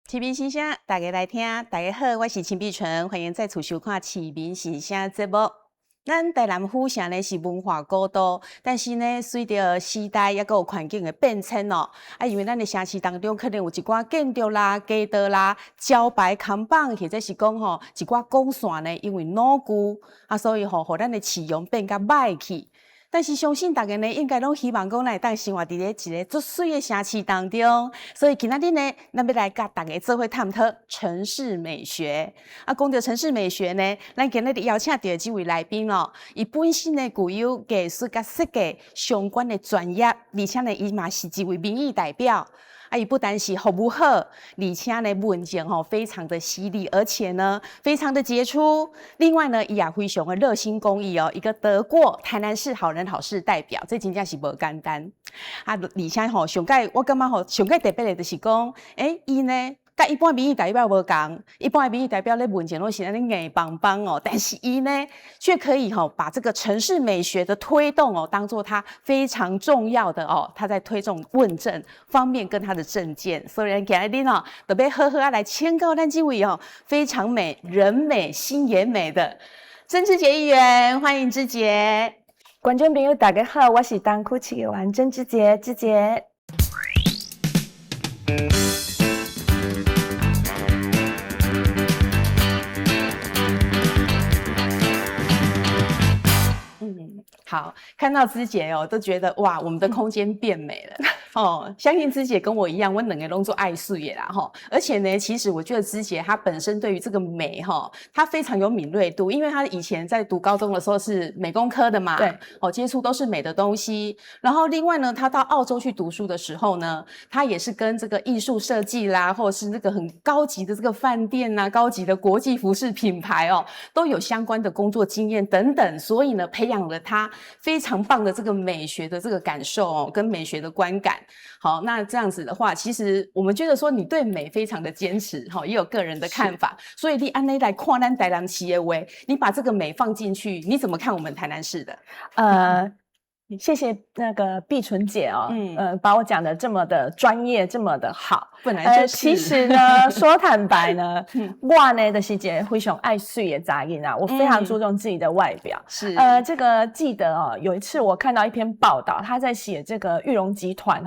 市民心声，大家来听。大家好，我是陈碧纯，欢迎再次收看《市民心声》节目。咱台南府城呢是文化古都，但是呢，随着时代也有环境的变迁哦，因为咱的城市当中可能有一寡建筑啦、街道啦、招牌看板，或者是讲一寡公线呢，因为老旧所以互咱的市容变甲歹去。但是相信大家呢，应该拢希望讲来当生活伫咧一个足水的城市当中，所以今仔日呢，咱要来甲大家做伙探讨城市美学。讲到城市美学呢，咱今日邀请到这位来宾哦，伊本身呢具有艺术甲设计相关的专业，而且呢，伊嘛是一位民意代表。伊不单是服务好，而且呢文件非常的犀利，而且呢非常的杰出。另外呢，伊也非常的热心公益哦，一个得过台南市好人好事代表，这真正是无简单。而且上届我感觉上届特别的就是讲，伊呢。甲一般民意代表无同，一般的民意代表咧文件拢是安尼硬邦邦哦，但是伊呢却可以把这个城市美学的推动当做他非常重要的他在推动问政方面跟他的政见，所以今日呢特别好好来请教咱这位非常美、人美心也美的曾之杰议员，欢迎之杰。观众朋友大家好，我是东区市议员曾之杰，之杰。好，看到之姐都觉得哇，我们的空间变美了相信之姐跟我一样，我两个都做爱术也啦而且呢，其实我觉得之姐她本身对于这个美她非常有敏锐度，因为她以前在读高中的时候是美工科的嘛，对接触都是美的东西。然后另外呢，她到澳洲去读书的时候呢，她也是跟这个艺术设计啦，或者是那个很高级的这个饭店啊，高级的国际服饰品牌都有相关的工作经验等等，所以呢，培养了她非常棒的这个美学的这个感受跟美学的观感。好，那这样子的话，其实我们觉得说你对美非常的坚持也有个人的看法，所以你按呢来看咱台南市的话，你把这个美放进去，你怎么看我们台南市的？谢谢那个碧纯姐把我讲的这么的专业，这么的好。本来就是。其实呢，说坦白呢，我呢的是一个非常爱水的查囡仔，我非常注重自己的外表。是。这个记得有一次我看到一篇报道，他在写这个裕隆集团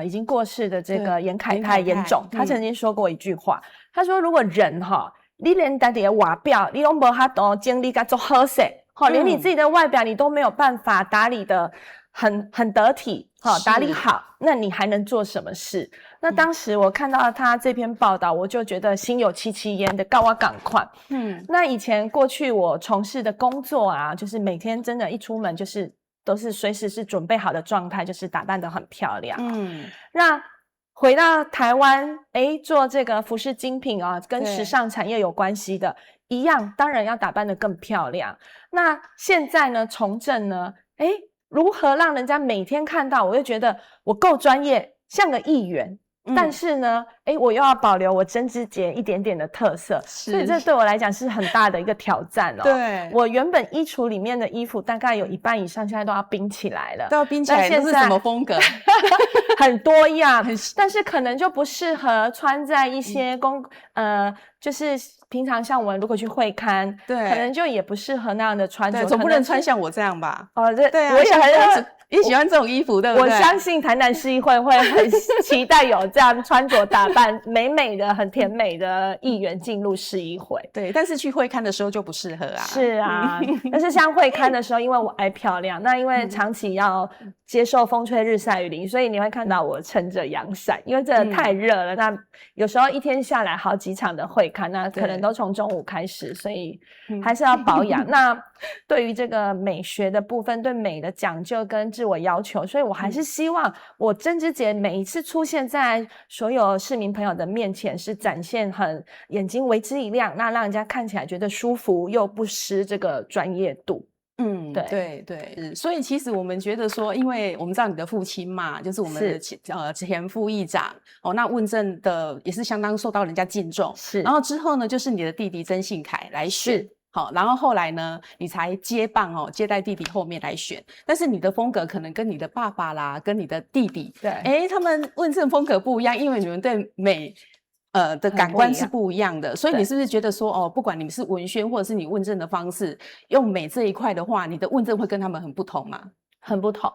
已经过世的这个严凯泰严总，他曾经说过一句话，他说如果人你连自己的外表你都没法度整理得做好势。连你自己的外表你都没有办法打理的很得体打理好，那你还能做什么事？那当时我看到他这篇报道，我就觉得心有戚戚焉的，告我赶快。那以前过去我从事的工作啊，就是每天真的一出门都是随时是准备好的状态，就是打扮得很漂亮。那回到台湾做这个服饰精品跟时尚产业有关系的一样，当然要打扮得更漂亮。那现在呢，从政呢如何让人家每天看到我就觉得我够专业，像个议员，但是呢我又要保留我曾之杰一点点的特色，所以这对我来讲是很大的一个挑战对，我原本衣橱里面的衣服大概有一半以上现在都要冰起来了，都要冰起来，这是什么风格？很多样但是可能就不适合穿在一些就是平常像我们如果去会刊，对，可能就也不适合那样的穿着，总不能穿像我这样吧？对啊，我也喜欢这种衣服，对不对？我相信台南市议会会很期待有这样穿着打扮美美的、很甜美的议员进入市议会。对，但是去会刊的时候就不适合啊。是啊，但是像会刊的时候，因为我爱漂亮，那因为长期要接受风吹日晒雨淋，所以你会看到我撑着阳伞，因为真的太热了。那有时候一天下来好几场的会刊，那可能都从中午开始，所以还是要保养。那对于这个美学的部分，对美的讲究跟自我要求，所以我还是希望我曾之杰每一次出现在所有市民朋友的面前，是展现很眼睛为之一亮，那让人家看起来觉得舒服又不失这个专业度。对，所以其实我们觉得说，因为我们知道你的父亲嘛，就是我们的前副议长那问政的也是相当受到人家敬重，是。然后之后呢，就是你的弟弟曾信凯来选。好，然后后来呢，你才接棒接在弟弟后面来选，但是你的风格可能跟你的爸爸啦，跟你的弟弟，对，他们问政风格不一样，因为你们对美的感官是不一样的，所以你是不是觉得说哦，不管你们是文宣或者是你问政的方式，用美这一块的话，你的问政会跟他们很不同吗？很不同。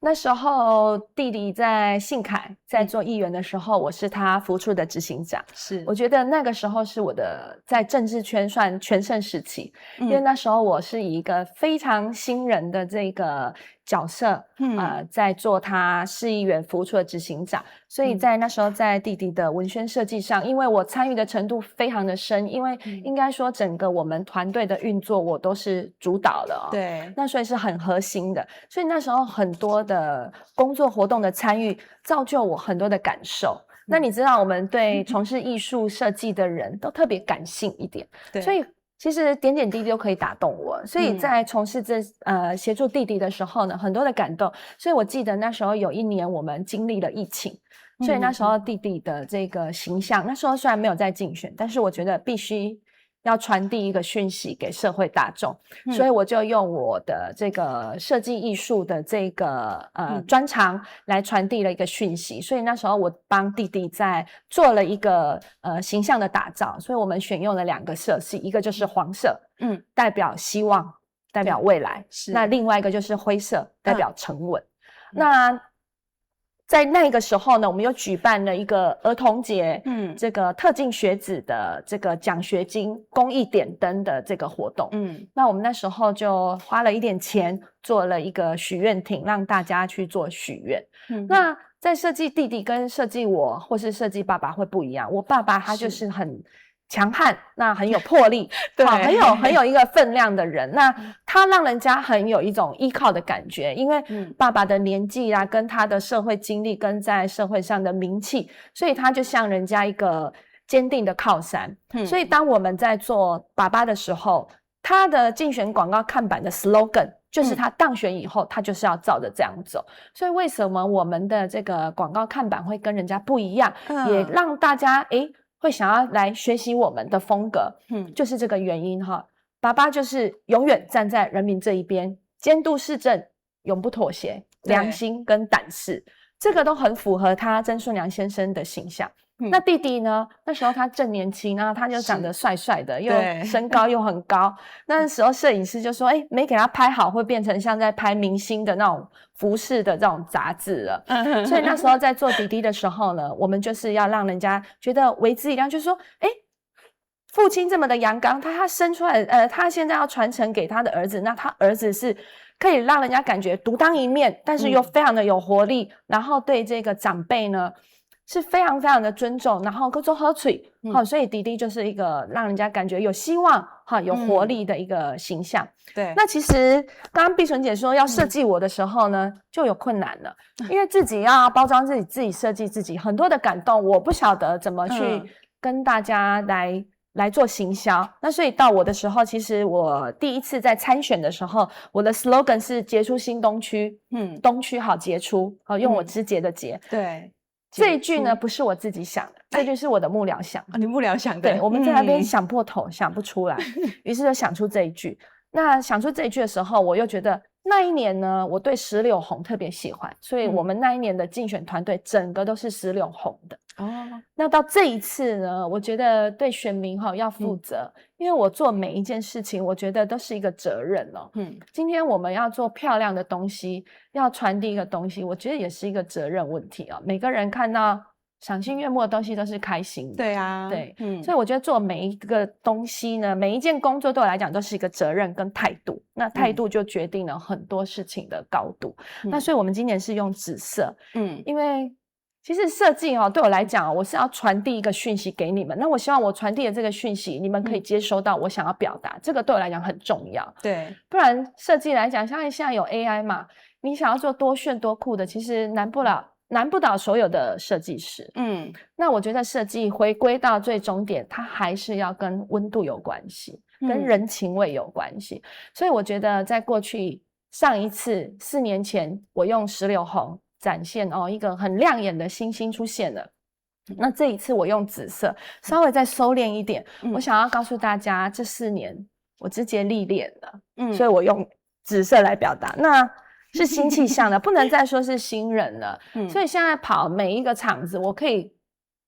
那时候弟弟在信凯在做议员的时候，我是他扶出的执行长。是，我觉得那个时候是我的在政治圈算全盛时期，因为那时候我是以一个非常新人的这个角色，在做他市议员扶出的执行长，所以在那时候在弟弟的文宣设计上，因为我参与的程度非常的深，因为应该说整个我们团队的运作我都是主导的哦，对，那所以是很核心的，所以那时候很多的工作活动的参与，造就我很多的感受。那你知道，我们对从事艺术设计的人都特别感性一点，所以其实点点滴滴都可以打动我。所以在从事协助弟弟的时候呢，很多的感动。所以我记得那时候有一年我们经历了疫情，所以那时候弟弟的这个形象，那时候虽然没有在竞选，但是我觉得必须要传递一个讯息给社会大众，所以我就用我的这个设计艺术的这个专长来传递了一个讯息。所以那时候我帮弟弟在做了一个形象的打造，所以我们选用了2个色系，一个就是黄色，代表希望，代表未来，那另外一个就是灰色，代表沉稳。那在那个时候呢，我们又举办了一个儿童节，这个特进学子的这个奖学金公益点灯的这个活动，那我们那时候就花了一点钱做了一个许愿亭，让大家去做许愿。那在设计弟弟跟设计我或是设计爸爸会不一样，我爸爸他就是很强悍，那很有魄力，对，很有一个分量的人，那他让人家很有一种依靠的感觉，因为爸爸的年纪啊，跟他的社会经历，跟在社会上的名气，所以他就像人家一个坚定的靠山。所以当我们在做爸爸的时候，他的竞选广告看板的 slogan 就是他当选以后，他就是要照着这样走。所以为什么我们的这个广告看板会跟人家不一样，也让大家会想要来学习我们的风格，就是这个原因哈。爸爸就是永远站在人民这一边，监督市政，永不妥协，良心跟胆识，这个都很符合他曾树良先生的形象。那弟弟呢？那时候他正年轻，然后他就长得帅帅的，又身高又很高。那时候摄影师就说：“没给他拍好，会变成像在拍明星的那种服饰的这种杂志了。”所以那时候在做弟弟的时候呢，我们就是要让人家觉得为之一亮，就是说，父亲这么的阳刚，他生出来，他现在要传承给他的儿子，那他儿子是可以让人家感觉独当一面，但是又非常的有活力，然后对这个长辈呢是非常非常的尊重，然后各种喝水，所以弟弟就是一个让人家感觉有希望，有活力的一个形象。对，那其实刚刚碧纯姐说要设计我的时候呢，就有困难了，因为自己要包装自己设计自己，很多的感动，我不晓得怎么去跟大家来做行销。那所以到我的时候，其实我第一次在参选的时候，我的 slogan 是杰出新东区，东区好杰出，用我肢节的节，对。这一句呢不是我自己想的，这句是我的幕僚想的。你幕僚想的？对，我们在那边想破头，想不出来，于是就想出这一句。那想出这一句的时候，我又觉得那一年呢，我对石榴红特别喜欢，所以我们那一年的竞选团队整个都是石榴红的。那到这一次呢，我觉得对选民要负责，因为我做每一件事情，我觉得都是一个责任哦。今天我们要做漂亮的东西，要传递一个东西，我觉得也是一个责任问题哦。每个人看到赏心悦目的东西都是开心的，对啊，对，所以我觉得做每一个东西呢，每一件工作对我来讲都是一个责任跟态度，那态度就决定了很多事情的高度。那所以我们今年是用紫色，因为其实设计对我来讲，我是要传递一个讯息给你们，那我希望我传递的这个讯息，你们可以接收到我想要表达，这个对我来讲很重要。对，不然设计来讲，像现在有 AI 嘛，你想要做多炫多酷的，其实难不倒所有的设计师。那我觉得设计回归到最终点，它还是要跟温度有关系，跟人情味有关系。所以我觉得在过去上一次4年前，我用石榴红展现一个很亮眼的星星出现了。那这一次我用紫色稍微再收敛一点，我想要告诉大家，这4年我直接历练了，所以我用紫色来表达。那是新气象的，不能再说是新人了。所以现在跑每一个场子，我可以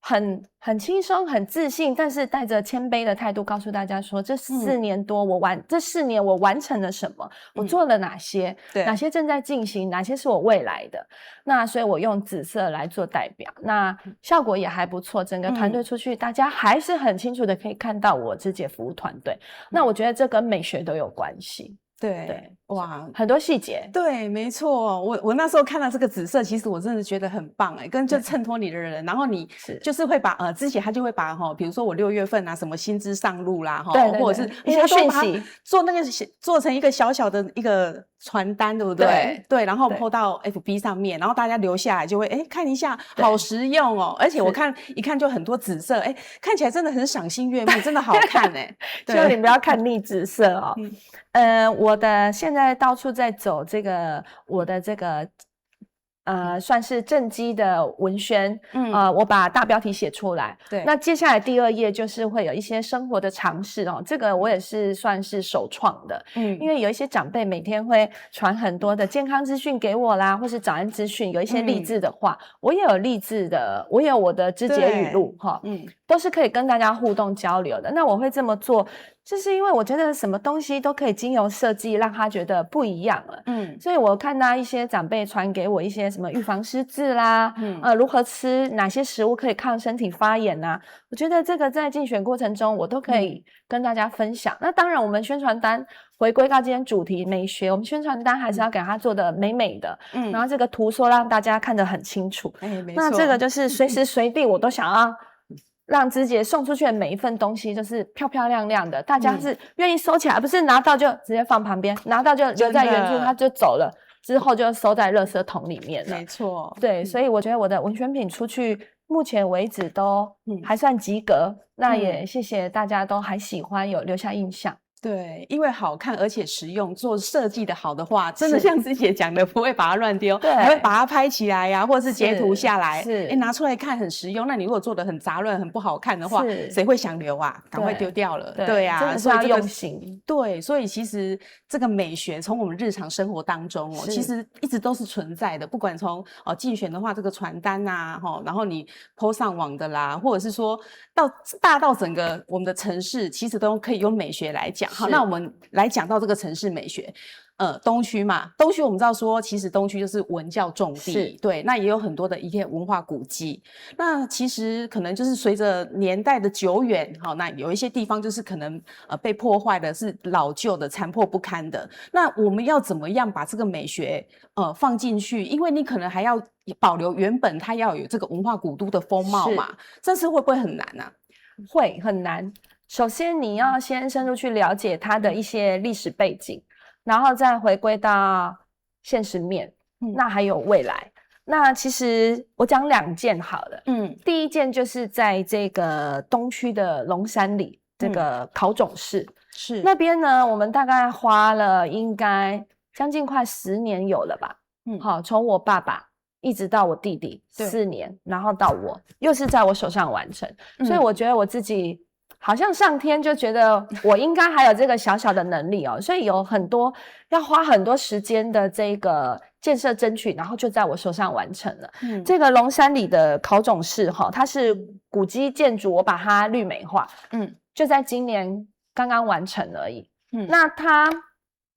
很轻松、很自信，但是带着谦卑的态度告诉大家说，这4年多这4年我完成了什么，我做了哪些，哪些正在进行，哪些是我未来的。那所以我用紫色来做代表，那效果也还不错，整个团队出去，大家还是很清楚的可以看到我芝姐服务团队。那我觉得这跟美学都有关系。对，哇，很多细节。对，没错。我那时候看到这个紫色，其实我真的觉得很棒跟就衬托你的人，然后你就是会把之前他就会把比如说我6月份啊什么薪资上路啦对，或者是一些讯息做成一个小小的一个传单，对不对？对，然后 po 到 FB 上面，然后大家留下来就会看一下，好实用哦。而且我一看就很多紫色，看起来真的很赏心悦目，真的好看希望你不要看腻紫色哦。我现在到处在走我的这个算是正畸的文宣，我把大标题写出来。对，那接下来第2页就是会有一些生活的尝试哦，这个我也是算是首创的。因为有一些长辈每天会传很多的健康资讯给我啦，或是早安资讯，有一些励志的话，我也有励志的，我也有我的芝姐语录都是可以跟大家互动交流的。那我会这么做，就是因为我觉得什么东西都可以经由设计让他觉得不一样了。所以我看到一些长辈传给我一些什么预防失智啦，如何吃哪些食物可以抗身体发炎啊，我觉得这个在竞选过程中我都可以跟大家分享。那当然我们宣传单回归到今天主题美学，我们宣传单还是要给它做的美美的，然后这个图说让大家看得很清楚。那这个就是随时随地我都想要让芝姐送出去的每一份东西就是漂漂亮亮的，大家是愿意收起来，不是拿到就直接放旁边，拿到就留在原处，他就走了，之后就收在垃圾桶里面了。没错，对，所以我觉得我的文宣品出去目前为止都还算及格，那也谢谢大家都还喜欢，有留下印象。对，因为好看而且实用，做设计的好的话，真的像芝姐讲的，不会把它乱丢，还会把它拍起来呀，或者是截图下来，拿出来看很实用。那你如果做的很杂乱、很不好看的话，谁会想留啊？赶快丢掉了。对啊，真的是要用心。对，所以其实这个美学从我们日常生活当中其实一直都是存在的。不管从竞选的话，这个传单啊，然后你 po 上网的啦，或者是说大到整个我们的城市，其实都可以用美学来讲。好，那我们来讲到这个城市美学，东区嘛，东区我们知道说，其实东区就是文教重地，对，那也有很多的一些文化古迹。那其实可能就是随着年代的久远，好，那有一些地方就是可能被破坏的是老旧的、残破不堪的。那我们要怎么样把这个美学放进去？因为你可能还要保留原本它要有这个文化古都的风貌嘛，这次会不会很难啊？会很难。首先你要先深入去了解它的一些历史背景，然后再回归到现实面，那还有未来。那其实我讲2件好了，第一件就是在这个东区的龙山里这个考种室，是那边呢，我们大概花了应该将近快10年有了吧，好，从我爸爸一直到我弟弟4年，然后到我又是在我手上完成，所以我觉得我自己好像上天就觉得我应该还有这个小小的能力所以有很多要花很多时间的这个建设争取，然后就在我手上完成了。这个龙山里的考种室它是古迹建筑，我把它绿美化，就在今年刚刚完成而已。那它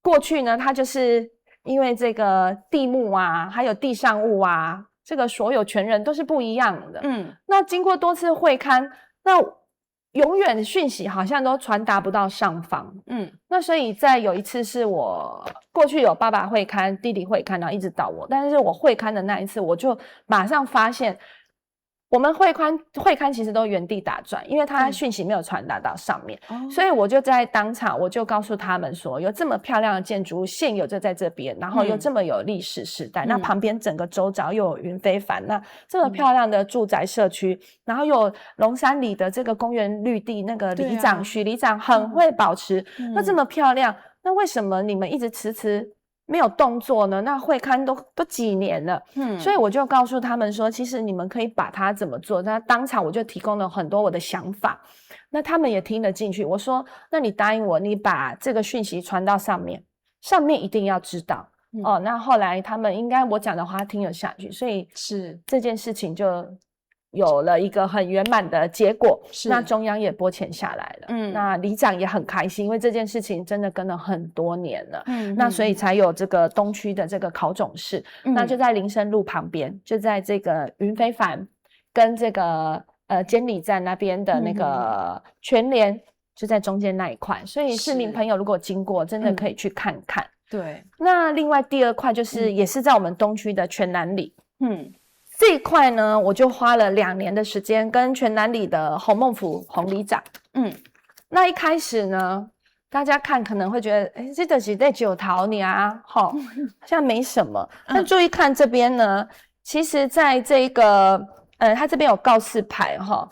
过去呢，它就是因为这个地目啊，还有地上物啊，这个所有权人都是不一样的。那经过多次会勘，那永远讯息好像都传达不到上方，那所以在有一次是我过去有爸爸会勘、弟弟会勘，然后一直到我，但是我会勘的那一次，我就马上发现，我们会勘其实都原地打转，因为它讯息没有传达到上面，所以我就在当场我就告诉他们说，有这么漂亮的建筑物现有就在这边，然后又这么有历史时代，那旁边整个周遭又有云飞帆，那这么漂亮的住宅社区，然后有龙山里的这个公园绿地，那个里长许里长很会保持，那这么漂亮，那为什么你们一直迟迟没有动作呢？那会勘都几年了，所以我就告诉他们说，其实你们可以把它怎么做。那当场我就提供了很多我的想法，那他们也听得进去。我说，那你答应我，你把这个讯息传到上面，上面一定要知道。那后来他们应该我讲的话听了下去，所以是这件事情就有了一个很圆满的结果，是那中央也拨钱下来了，那里长也很开心，因为这件事情真的跟了很多年了，那所以才有这个东区的这个考种室，那就在林森路旁边，就在这个云非凡跟这个监理站那边的那个全联，就在中间那一块，所以市民朋友如果经过，真的可以去看看。对，那另外第二块就是也是在我们东区的全南里，这一块呢，我就花了2年的时间跟全南里的洪孟甫洪里长，那一开始呢，大家看可能会觉得，这就是在九桃你啊，好像没什么。但注意看这边呢，其实在这个，它这边有告示牌哈，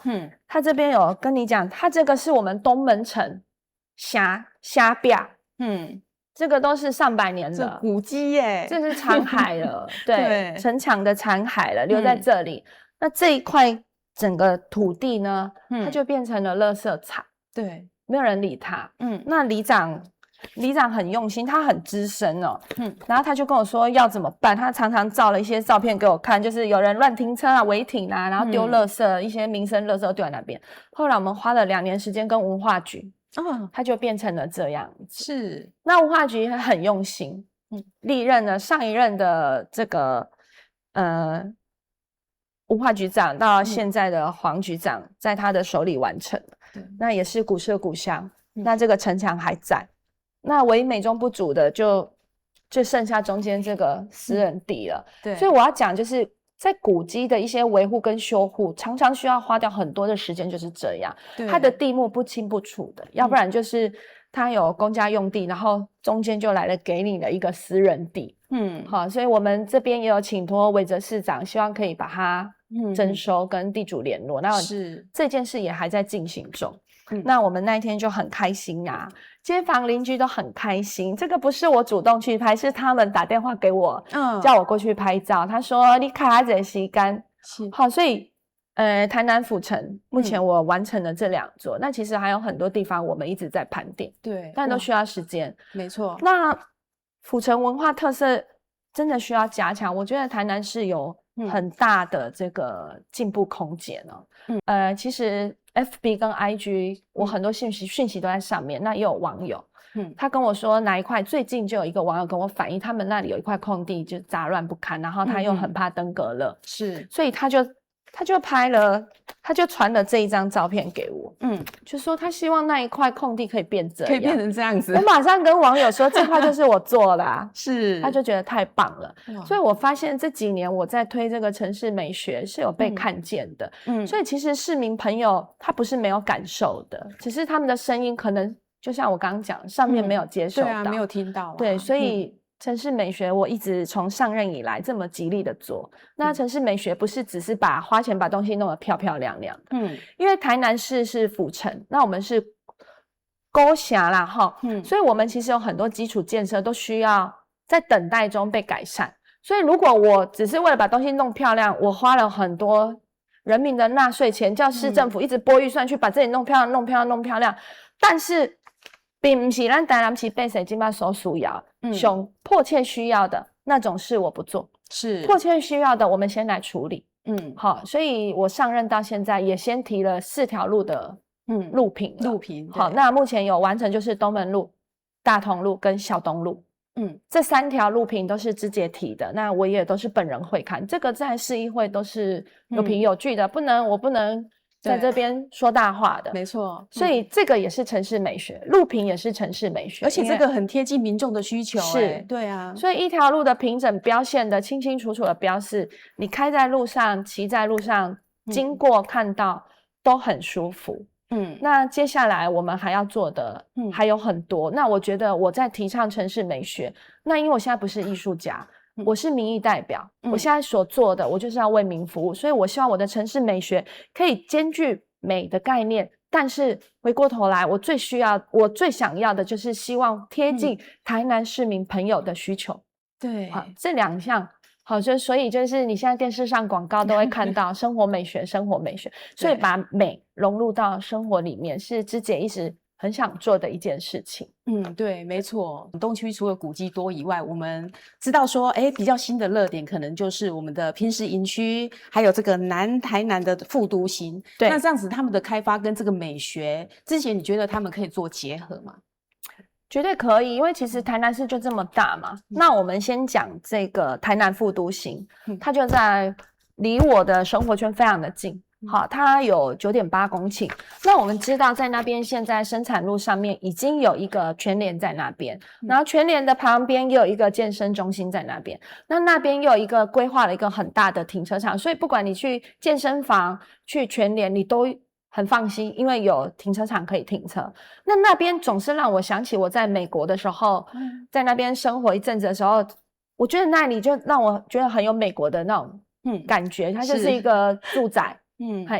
它这边有跟你讲，它这个是我们东门城虾壁，这个都是上百年的古迹耶，这是残骸了，对，城墙的残骸了，留在这里。那这一块整个土地呢，它就变成了垃圾场，对，没有人理它。那里长很用心，他很资深哦，然后他就跟我说要怎么办，他常常照了一些照片给我看，就是有人乱停车啊、违停啊，然后丢垃圾，一些民生垃圾都丢在那边。后来我们花了2年时间跟文化局。它就变成了这样子。是，那文化局很用心，历任呢上一任的这个文化局长到现在的黄局长，在他的手里完成了。那也是古色古香，那这个城墙还在。那唯一美中不足的就剩下中间这个私人地了。对，所以我要讲就是。在古迹的一些维护跟修护，常常需要花掉很多的时间，就是这样。它的地目不清不楚的，要不然就是它有公家用地，然后中间就来了给你的一个私人地。好，所以我们这边也有请托韦哲市长，希望可以把它征收，跟地主联络。那是这件事也还在进行中。那我们那一天就很开心啊，街坊邻居都很开心。这个不是我主动去拍，是他们打电话给我，叫我过去拍照。他说你看这时间，好，所以台南府城目前我完成了这2座，那其实还有很多地方我们一直在盘点，对，但都需要时间。没错。那府城文化特色真的需要加强，我觉得台南市有很大的这个进步空间哦。其实。FB 跟 IG 我很多讯息都在上面，那也有网友，他跟我说哪一块，最近就有一个网友跟我反映，他们那里有一块空地就杂乱不堪，然后他又很怕登革热，是，所以他就拍了，他就传了这一张照片给我，就说他希望那一块空地可以变这样，可以变成这样子。我马上跟网友说，这块就是我做的啊，是，他就觉得太棒了。所以我发现这几年我在推这个城市美学是有被看见的，所以其实市民朋友他不是没有感受的，只是他们的声音可能就像我刚刚讲，上面没有接受到，对啊，没有听到，对，所以。城市美学我一直从上任以来这么极力的做，那城市美学不是只是花钱把东西弄得漂漂亮亮的，因为台南市是府城，那我们是勾辖啦齁，所以我们其实有很多基础建设都需要在等待中被改善，所以如果我只是为了把东西弄漂亮，我花了很多人民的纳税钱，叫市政府一直拨预算去把这里弄漂亮弄漂亮弄漂亮，但是并不是咱台南市百姓现在所需要熊迫切需要的那种事我不做，是迫切需要的我们先来处理。好，所以我上任到现在也先提了4条路的路评。好，那目前有完成就是东门路、大同路跟小东路。这3条路评都是直接提的，那我也都是本人会看，这个在市议会都是有凭有据的，我不能在这边说大话的，没错，所以这个也是城市美学，路评也是城市美学，而且这个很贴近民众的需求，是，对啊，所以一条路的平整标线的清清楚楚的标示，你开在路上、骑在路上、经过看到都很舒服。那接下来我们还要做的还有很多，那我觉得我在提倡城市美学，那因为我现在不是艺术家。我是民意代表，我现在所做的我就是要为民服务，所以我希望我的城市美学可以兼具美的概念，但是回过头来我最想要的就是希望贴近台南市民朋友的需求。对，好，这2项好，所以就是你现在电视上广告都会看到生活美学，生活美学，所以把美融入到生活里面是芝姐一直很想做的一件事情。对，没错。东区除了古迹多以外，我们知道说，比较新的热点可能就是我们的平石营区，还有这个台南的副都心。对，那这样子他们的开发跟这个美学，之前你觉得他们可以做结合吗？绝对可以，因为其实台南市就这么大嘛。那我们先讲这个台南副都心，它就在离我的生活圈非常的近。好，它有9.8公顷。那我们知道，在那边现在生产路上面已经有一个全联在那边，然后全联的旁边也有一个健身中心在那边。那边又有一个规划了一个很大的停车场，所以不管你去健身房、去全联，你都很放心，因为有停车场可以停车。那边总是让我想起我在美国的时候，在那边生活一阵子的时候，我觉得那里就让我觉得很有美国的那种感觉。它就是一个住宅，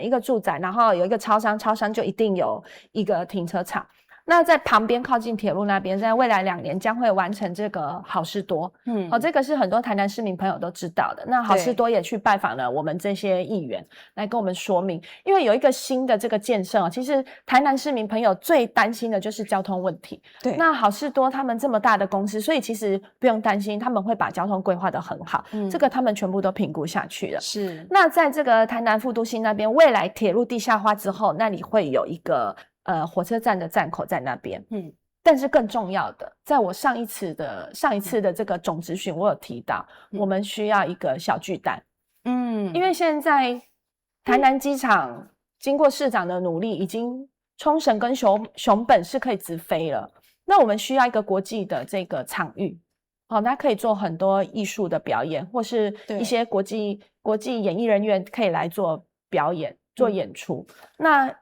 一个住宅，然后有一个超商，超商就一定有一个停车场。那在旁边靠近铁路那边，在未来2年将会完成这个好事多。这个是很多台南市民朋友都知道的。那好事多也去拜访了我们这些议员，来跟我们说明，因为有一个新的这个建设，其实台南市民朋友最担心的就是交通问题。对，那好事多他们这么大的公司，所以其实不用担心，他们会把交通规划得很好。这个他们全部都评估下去了。是。那在这个台南副都心那边，未来铁路地下化之后，那里会有一个火车站的站口在那边。但是更重要的，在我上一次的这个总质询，我有提到，我们需要一个小巨蛋。因为现在台南机场经过市长的努力，已经冲绳跟熊本是可以直飞了。那我们需要一个国际的这个场域，那可以做很多艺术的表演，或是一些国际演艺人员可以来做表演、做演出。那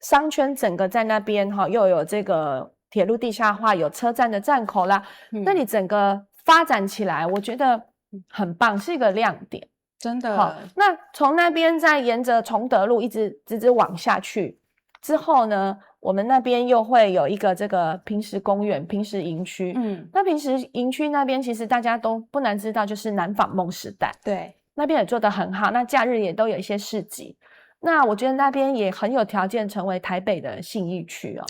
商圈整个在那边又有这个铁路地下化，有车站的站口啦，那你整个发展起来，我觉得很棒，是一个亮点，真的。那从那边再沿着崇德路一直往下去之后呢，我们那边又会有一个这个平石公园、平石营区。那平石营区那边其实大家都不难知道，就是南纺梦时代，对，那边也做得很好，那假日也都有一些市集。那我觉得那边也很有条件成为台北的信义区哦。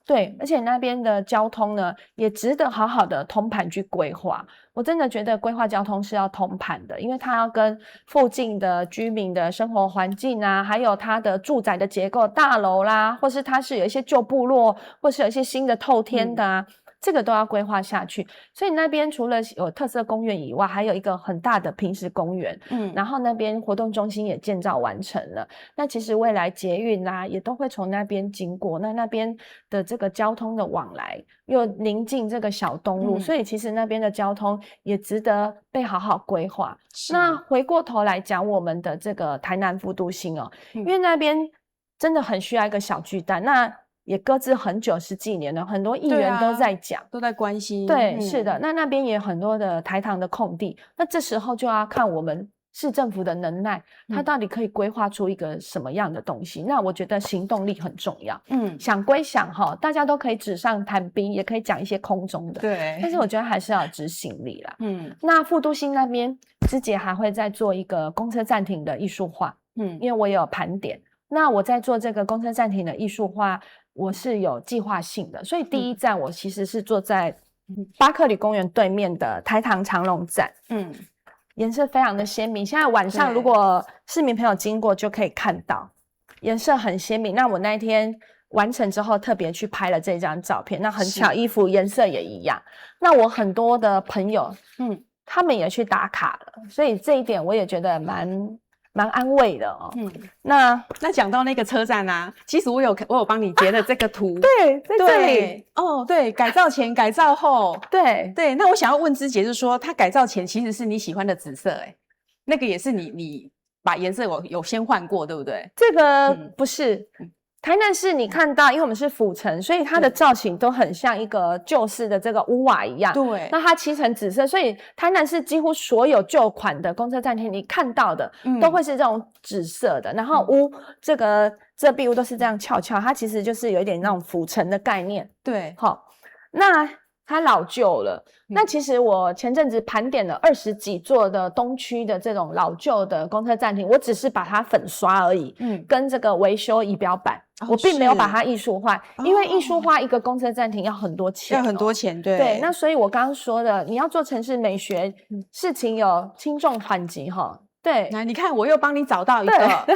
对，而且那边的交通呢，也值得好好的通盘去规划。我真的觉得规划交通是要通盘的，因为它要跟附近的居民的生活环境啊，还有它的住宅的结构、大楼啦，或是它是有一些旧部落，或是有一些新的透天的啊。这个都要规划下去，所以那边除了有特色公园以外，还有一个很大的平石公园。然后那边活动中心也建造完成了。那其实未来捷运啊，也都会从那边经过。那边的这个交通的往来又临近这个小东路，所以其实那边的交通也值得被好好规划。那回过头来讲我们的这个台南副都心哦，因为那边真的很需要一个小巨蛋。那也搁置很久，10几年了，很多议员都在讲，都在关心。对，是的。那边也有很多的台糖的空地，那这时候就要看我们市政府的能耐，它到底可以规划出一个什么样的东西。那我觉得行动力很重要。想归想大家都可以纸上谈兵，也可以讲一些空中的，对。但是我觉得还是要有执行力啦。那副都心那边，芝姐还会再做一个公车暂停的艺术化。因为我也有盘点。那我在做这个公车暂停的艺术化，我是有计划性的，所以第一站我其实是坐在巴克里公园对面的台糖长隆站。颜色非常的鲜明，现在晚上如果市民朋友经过就可以看到颜色很鲜明。那我那一天完成之后特别去拍了这张照片，那很巧衣服颜色也一样。那我很多的朋友他们也去打卡了，所以这一点我也觉得蛮安慰的哦。那讲到那个车站啊，其实我有帮你截的这个图。对，在这里。对，改造前改造后。对，那我想要问芝姐，就是说它改造前其实是你喜欢的紫色，那个也是你把颜色有先换过，对不对？这个不是。台南市你看到，因为我们是府城，所以它的造型都很像一个旧式的这个屋瓦一样。对，那它漆成紫色，所以台南市几乎所有旧款的公车站厅你看到的都会是这种紫色的。然后这壁屋都是这样翘翘，它其实就是有一点那种府城的概念。对，好，那它老旧了。那其实我前阵子盘点了20几座的东区的这种老旧的公车站厅，我只是把它粉刷而已，跟这个维修仪表板。我并没有把它艺术化，因为艺术化一个公车暂停要很多钱，要很多钱，对。对，那所以我刚刚说的，你要做城市美学，事情有轻重缓急哈。对，来，你看我又帮你找到一个，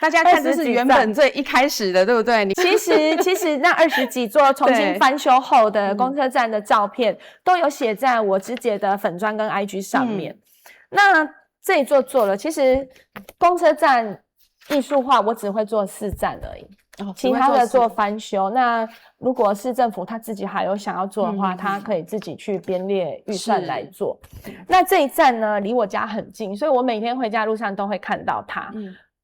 大家看这是原本最一开始的，对不对？其实那20几座重新翻修后的公车站的照片，都有写在我直姐的粉专跟 IG 上面。那这一座做了，其实公车站艺术化，我只会做4站而已。其他的做翻修，那如果市政府他自己还有想要做的话，他可以自己去编列预算来做。那这一站呢，离我家很近，所以我每天回家路上都会看到它。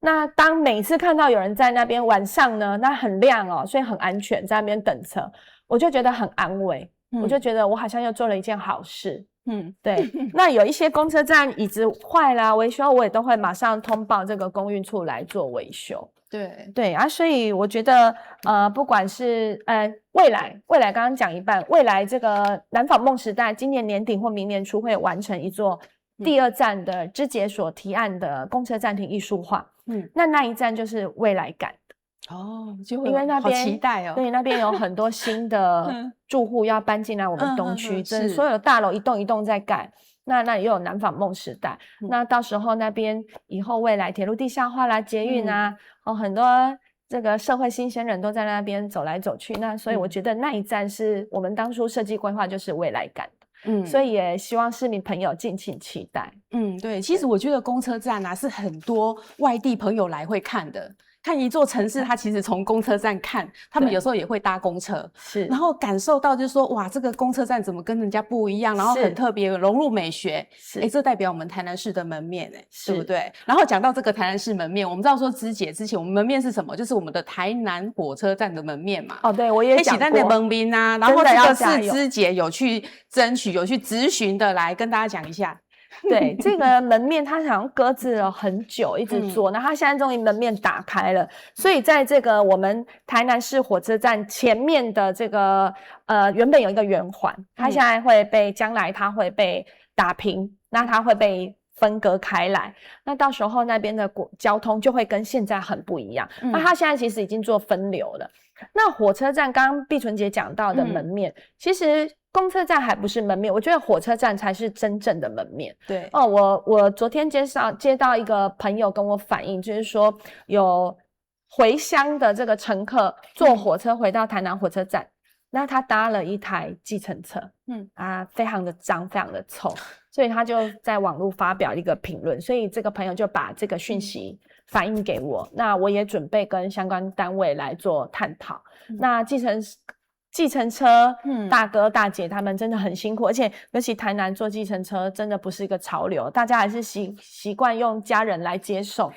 那当每次看到有人在那边晚上呢，那很亮哦，所以很安全，在那边等车，我就觉得很安慰，我就觉得我好像又做了一件好事。对。那有一些公车站椅子坏啦，维修我也都会马上通报这个公运处来做维修。对啊，所以我觉得不管是未来刚刚讲一半，未来这个南纺梦时代今年年底或明年初会完成一座第2站的芝姐所提案的公车暂停艺术化。那一站就是未来感就会因为那边好期待哦。对，那边有很多新的住户要搬进来我们东区，所有大楼一栋一栋在盖。那里又有南纺梦时代，那到时候那边以后未来铁路地下化啦、捷运啊，很多这个社会新鲜人都在那边走来走去。那所以我觉得那一站是我们当初设计规划就是未来感的。所以也希望市民朋友敬请期待。对，其实我觉得公车站啊是很多外地朋友来会看的。看一座城市，他其实从公车站看，他们有时候也会搭公车，然后感受到就是说，哇，这个公车站怎么跟人家不一样，然后很特别，融入美学，这代表我们台南市的门面，对不对？然后讲到这个台南市门面，我们知道说芝姐之前我们门面是什么？就是我们的台南火车站的门面嘛。对，我也讲过。的门面啊，然后这个是芝姐有去争取、有去咨询的，来跟大家讲一下。对，这个门面它好像搁置了很久，一直做，那它现在终于门面打开了，所以在这个我们台南市火车站前面的这个原本有一个圆环，它现在会被将来它会被打平，那它会被分割开来，那到时候那边的交通就会跟现在很不一样。那它现在其实已经做分流了。那火车站刚刚碧纯姐讲到的门面，其实公车站还不是门面，我觉得火车站才是真正的门面。对我昨天接到一个朋友跟我反映，就是说有回乡的这个乘客坐火车回到台南火车站，那他搭了一台计程车，非常的脏，非常的臭，所以他就在网络发表一个评论，所以这个朋友就把这个讯息反映给我，那我也准备跟相关单位来做探讨。那计程车大哥大姐他们真的很辛苦，而且尤其台南坐计程车真的不是一个潮流，大家还是习惯用家人来接送。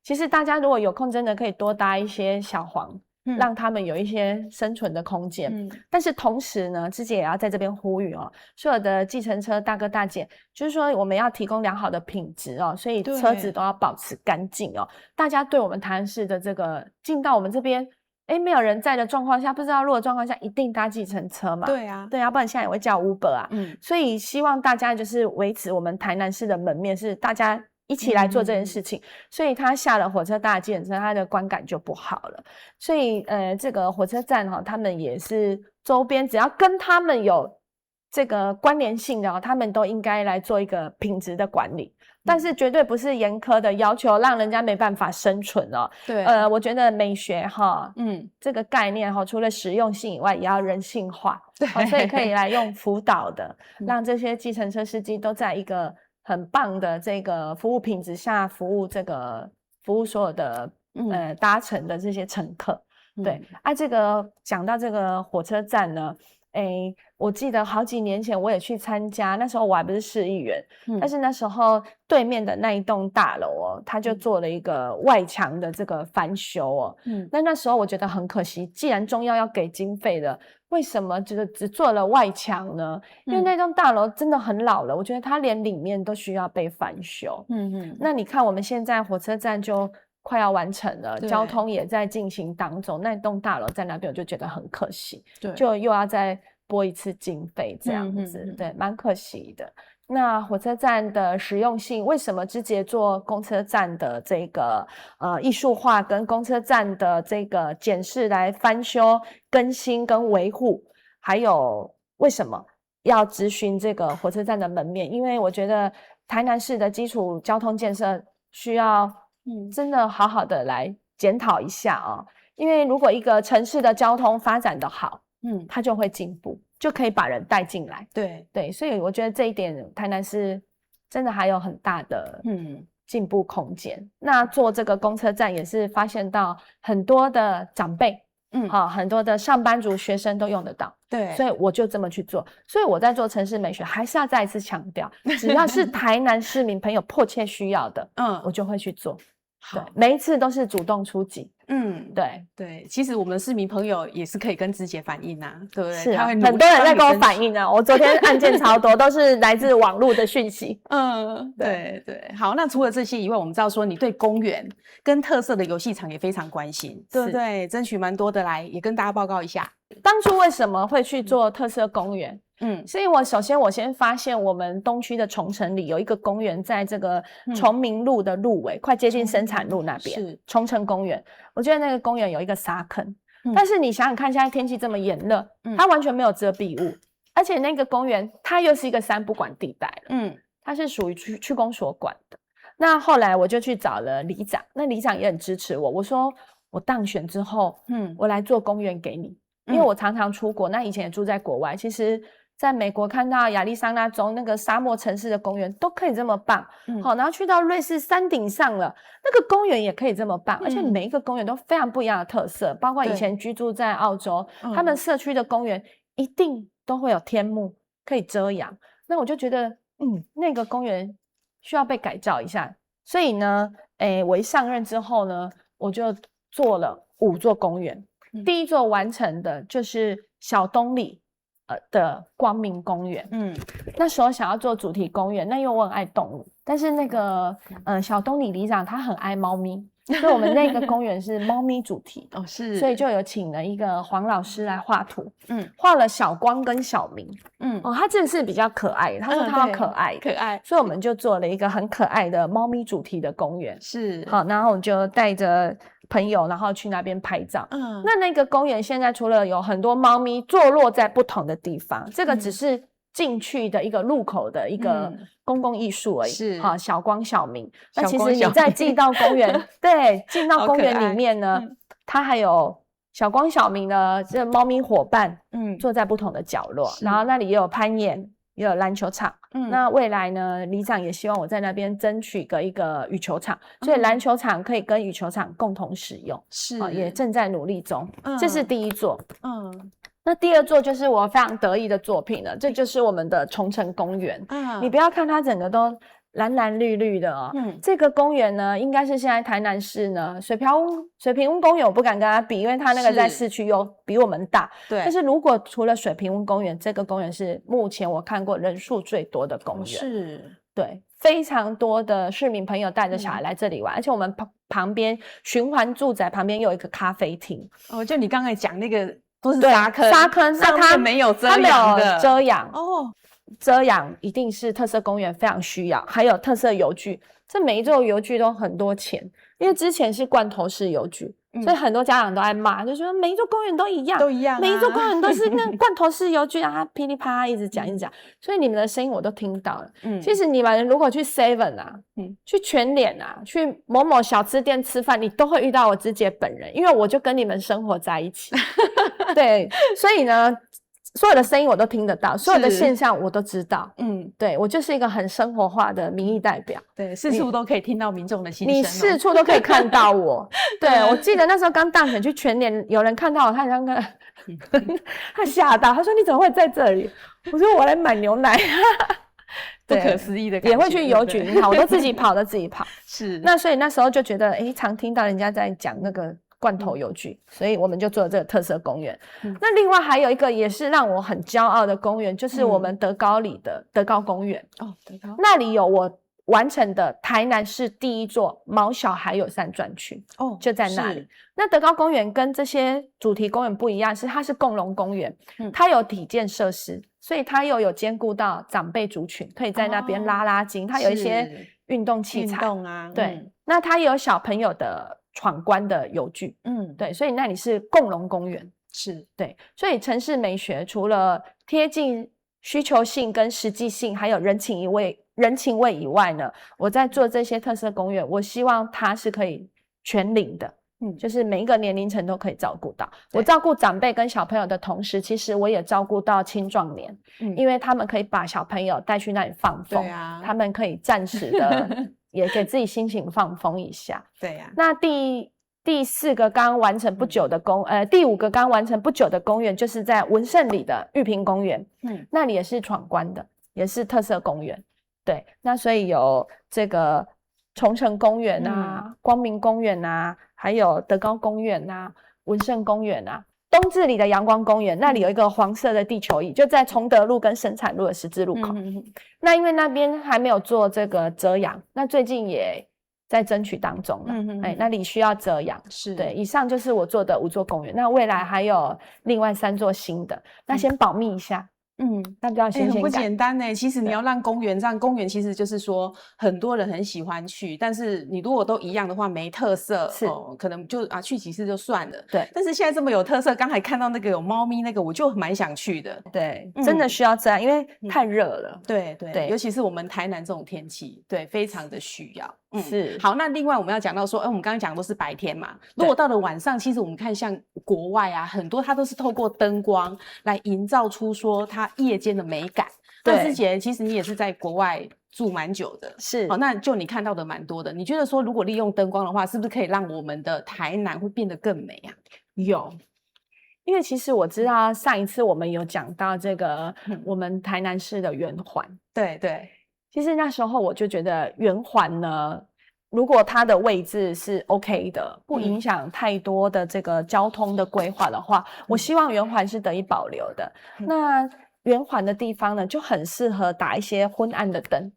其实大家如果有空真的可以多搭一些小黄，让他们有一些生存的空间。但是同时呢，芝姐也要在这边呼吁所有的计程车大哥大姐，就是说我们要提供良好的品质所以车子都要保持干净大家对我们台南市的这个进到我们这边没有人在的状况下，不知道路的状况下，一定搭计程车嘛？对啊，不然现在也会叫 Uber 啊。所以希望大家就是维持我们台南市的门面，是大家一起来做这件事情。所以他下了火车搭计程车，他的观感就不好了。所以这个火车站他们也是周边只要跟他们有这个关联性的他们都应该来做一个品质的管理。但是绝对不是严苛的要求让人家没办法生存对，我觉得美学这个概念除了实用性以外，也要人性化。对，所以可以来用辅导的，让这些计程车司机都在一个很棒的这个服务品质下服务所有的搭乘的这些乘客。对这个讲到这个火车站呢。我记得好几年前我也去参加，那时候我还不是市议员，但是那时候对面的那一栋大楼他就做了一个外墙的这个翻修那时候我觉得很可惜，既然中央要给经费的，为什么只做了外墙呢？因为那栋大楼真的很老了，我觉得它连里面都需要被翻修。那你看我们现在火车站就快要完成了，交通也在进行当中，那栋大楼在那边我就觉得很可惜，就又要再拨一次经费这样子，对，蛮可惜的。那火车站的实用性，为什么之前做公车站的这个艺术化跟公车站的这个检视来翻修、更新跟维护，还有为什么要咨询这个火车站的门面？因为我觉得台南市的基础交通建设需要真的好好的来检讨一下啊。因为如果一个城市的交通发展的好，它就会进步，就可以把人带进来。对，所以我觉得这一点台南市真的还有很大的进步空间。那做这个公车站也是发现到很多的长辈，很多的上班族学生都用得到。对，所以我就这么去做。所以我在做城市美学还是要再一次强调，只要是台南市民朋友迫切需要的，我就会去做。对，每一次都是主动出击。对，其实我们的市民朋友也是可以跟芝姐反映啊，对不对？是啊，很多人在跟我反映啊。我昨天案件超多，都是来自网络的讯息。对。好，那除了这些以外，我们知道说你对公园跟特色的游戏场也非常关心，对不对？争取蛮多的来，也跟大家报告一下。当初为什么会去做特色公园？所以我先发现我们东区的崇城里有一个公园，在这个崇明路的路尾，快接近生产路那边，是崇城公园。我觉得那个公园有一个沙坑，但是你想想看，现在天气这么炎热，它完全没有遮蔽物，而且那个公园它又是一个三不管地带了，它是属于区公所管的。那后来我就去找了里长，那里长也很支持我，我说我当选之后，我来做公园给你，因为我常常出国，那以前也住在国外，其实在美国看到亚利桑那州那个沙漠城市的公园都可以这么棒，好，然后去到瑞士山顶上了，那个公园也可以这么棒，而且每一个公园都非常不一样的特色，包括以前居住在澳洲，他们社区的公园一定都会有天幕可以遮阳，那我就觉得那个公园需要被改造一下，所以呢我一上任之后呢，我就做了5座公园，第一座完成的就是小东里的光明公园，那时候想要做主题公园，那因为我很爱动物，但是那个小东里里长他很爱猫咪，所以我们那个公园是猫咪主题是，所以就有请了一个黄老师来画图，画了小光跟小明，他这个是比较可爱的，他说他要可爱，所以我们就做了一个很可爱的猫咪主题的公园，是好，然后我就带着朋友然后去那边拍照，那个公园现在除了有很多猫咪坐落在不同的地方，这个只是进去的一个入口的一个公共艺术而已，是好，小光小明，那其实你再进到公园对，进到公园里面呢，它还有小光小明的这猫咪伙伴坐在不同的角落，然后那里也有攀岩，也有篮球场，那未来呢，里长也希望我在那边争取一个羽球场，所以篮球场可以跟羽球场共同使用，是也正在努力中，这是第一座。那第二座就是我非常得意的作品了，这就是我们的崇城公园。你不要看它整个都蓝蓝绿绿的哦，这个公园呢，应该是现在台南市呢水平屋公园，我不敢跟它比，因为它那个在市区又比我们大。对，但是如果除了水平屋公园，这个公园是目前我看过人数最多的公园。是，对，非常多的市民朋友带着小孩来这里玩，而且我们旁边循环住宅旁边有一个咖啡厅。就你刚才讲那个都是沙坑，那它没有遮阳的，遮阳哦。遮阳一定是特色公园非常需要，还有特色游具，这每一座游具都很多钱，因为之前是罐头式游具，所以很多家长都在骂，就说每一座公园都一样，每一座公园都是那罐头式游具啊，噼里啪啦一直讲，所以你们的声音我都听到了。其实你们如果去 Seven 啊，去全联啊，去某某小吃店吃饭，你都会遇到我芝姐本人，因为我就跟你们生活在一起。对，所以呢，所有的声音我都听得到，所有的现象我都知道。对，我就是一个很生活化的民意代表。对，四处都可以听到民众的心声，你四处都可以看到我。对，我记得那时候刚当选去全联，有人看到我，他好像他吓到，他说你怎么会在这里？我说我来买牛奶。不可思议的感觉，也会去邮局银行，我都自己跑。是，那所以那时候就觉得，常听到人家在讲那个罐头邮具，所以我们就做了这个特色公园。那另外还有一个也是让我很骄傲的公园，就是我们德高里的德高公园。德高那里有完成的台南市第一座毛小孩友善专区哦，就在那里。那德高公园跟这些主题公园不一样，它是共融公园，它有体健设施，所以它又有兼顾到长辈族群，可以在那边拉筋，它有一些运动器材，对，那它也有小朋友的闯关的游具，对，所以那里是共融公园，是对，所以城市美学除了贴近需求性跟实际性，还有人情味以外呢，我在做这些特色公园，我希望它是可以全龄的，就是每一个年龄层都可以照顾到。我照顾长辈跟小朋友的同时，其实我也照顾到青壮年，因为他们可以把小朋友带去那里放风，他们可以暂时的也给自己心情放风一下。对呀。那第4个刚完成不久的第5个刚完成不久的公园，就是在文胜里的玉屏公园，那里也是闯关的，也是特色公园。对，那所以有这个崇诚公园啊、光明公园啊，还有德高公园啊、文胜公园啊，东治里的阳光公园，那里有一个黄色的地球仪，就在崇德路跟生产路的十字路口。那因为那边还没有做这个遮阳，那最近也在争取当中了。那里需要遮阳。是，对，以上就是我做的5座公园，那未来还有另外3座新的，那先保密一下。那比较新鲜感，很不简单呢。其实你要让公园这样，公园其实就是说很多人很喜欢去，但是你如果都一样的话，没特色，可能就去几次就算了。对，但是现在这么有特色，刚才看到那个有猫咪那个，我就蛮想去的。对，真的需要这样，因为太热了。对，尤其是我们台南这种天气，对，非常的需要。是。好，那另外我们要讲到说，我们刚刚讲的都是白天嘛，如果到了晚上，其实我们看像国外啊，很多它都是透过灯光来营造出说它夜间的美感。那之前其实你也是在国外住蛮久的，是。好，那就你看到的蛮多的，你觉得说如果利用灯光的话，是不是可以让我们的台南会变得更美啊？有。因为其实我知道上一次我们有讲到这个我们台南市的圆环，对，其实那时候我就觉得圆环呢，如果它的位置是 OK 的，不影响太多的这个交通的规划的话，我希望圆环是得以保留的。那圆环的地方呢，就很适合打一些昏暗的灯，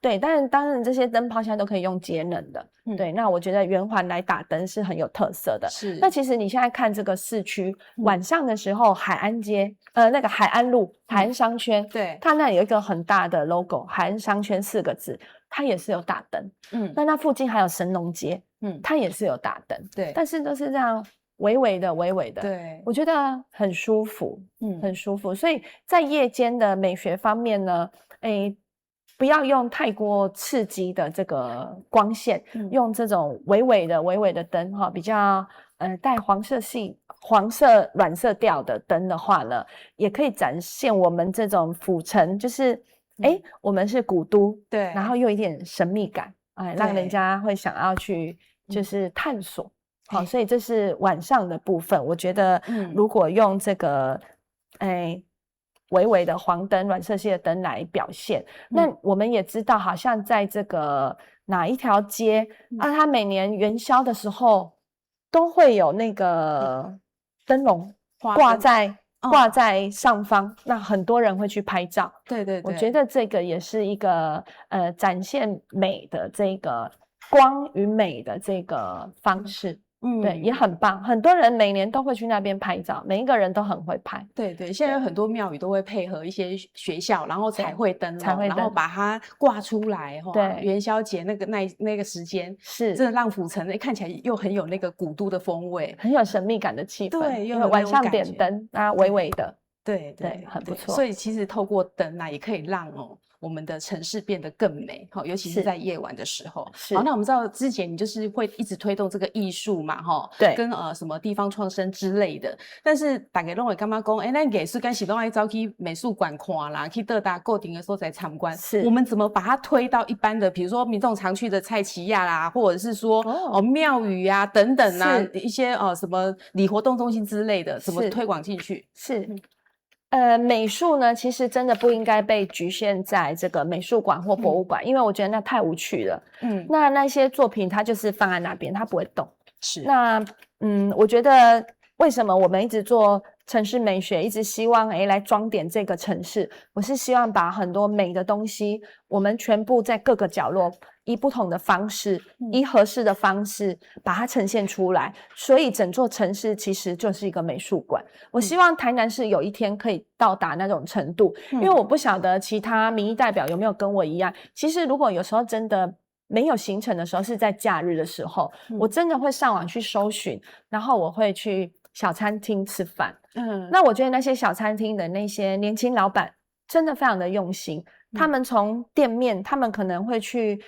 对，但当然这些灯泡现在都可以用节能的，对，那我觉得圆环来打灯是很有特色的。是，那其实你现在看这个市区，晚上的时候，海岸街，那个海岸路、海岸商圈，对，它那里有一个很大的 logo， 海岸商圈4个字，它也是有打灯。那附近还有神农街，它也是有打灯，对，但是都是这样微微的，对，我觉得很舒服，很舒服。所以在夜间的美学方面呢，不要用太过刺激的这个光线，用这种微微的灯比较带黄色软色调的灯的话呢，也可以展现我们这种府城，就是我们是古都，对，然后又有一点神秘感，让人家会想要去就是探索。好，所以这是晚上的部分，我觉得如果用这个微微的黄灯、暖色系的灯来表现，那我们也知道，好像在这个哪一条街它每年元宵的时候都会有那个灯笼挂在上方，那很多人会去拍照。对，我觉得这个也是一个展现美的这个光与美的这个方式。对，也很棒，很多人每年都会去那边拍照，每一个人都很会拍。对，现在有很多庙宇都会配合一些学校，然后彩绘灯，然后把它挂出来。对，元宵节那个时间是真的让府城看起来又很有那个古都的风味，很有神秘感的气氛。对，因为晚上点灯微微的，对，很不错。所以其实透过灯也可以让我们的城市变得更美，尤其是在夜晚的时候。好，那我们知道之前你就是会一直推动这个艺术嘛，对，跟什么地方创生之类的。但是大家都会干嘛讲？那艺术跟是都爱走去美术馆看啦，去各大固定的所在参观。是，我们怎么把它推到一般的，比如说民众常去的菜市仔啦，或者是说庙宇啊等等啊，一些什么礼活动中心之类的，怎么推广进去？是。美术呢，其实真的不应该被局限在这个美术馆或博物馆，因为我觉得那太无趣了。那些作品它就是放在那边，它不会动。是。那我觉得为什么我们一直做城市美学，一直希望来装点这个城市。我是希望把很多美的东西，我们全部在各个角落以不同的方式，以合适的方式把它呈现出来。所以整座城市其实就是一个美术馆。我希望台南市有一天可以到达那种程度，因为我不晓得其他民意代表有没有跟我一样。其实如果有时候真的没有行程的时候，是在假日的时候，我真的会上网去搜寻，然后我会去小餐厅吃饭。那我觉得那些小餐厅的那些年轻老板真的非常的用心，他们从店面，他们可能会去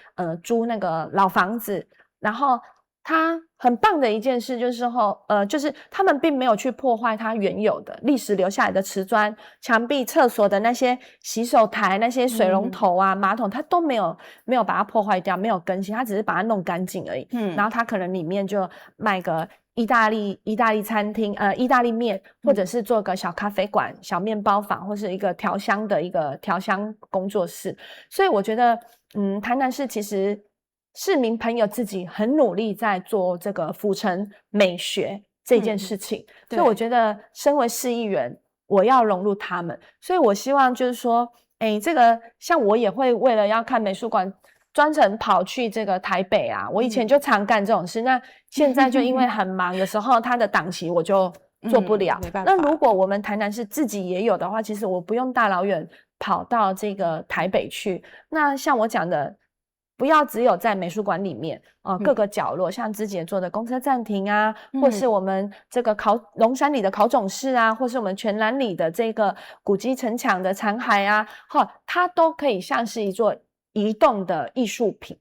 租那个老房子，然后他很棒的一件事就是他们并没有去破坏它原有的历史留下来的瓷砖、墙壁、厕所的那些洗手台、那些水龙头啊、马桶，他都没有把它破坏掉，没有更新，他只是把它弄干净而已。然后他可能里面就卖个意大利餐厅，意大利面，或者是做个小咖啡馆、小面包房，或是一个调香工作室。所以我觉得，台南市其实市民朋友自己很努力在做这个府城美学这件事情，所以我觉得身为市议员，我要融入他们。所以我希望就是说，这个像我也会为了要看美术馆，专程跑去这个台北啊，我以前就常干这种事，那现在就因为很忙的时候，他的档期我就做不了。那如果我们台南市自己也有的话，其实我不用大老远跑到这个台北去。那像我讲的，不要只有在美术馆里面各个角落，像之前做的公车站亭啊，或是我们这个龙山里的考种室啊，或是我们全兰里的这个古迹城墙的残骸啊，它都可以像是一座移动的艺术品，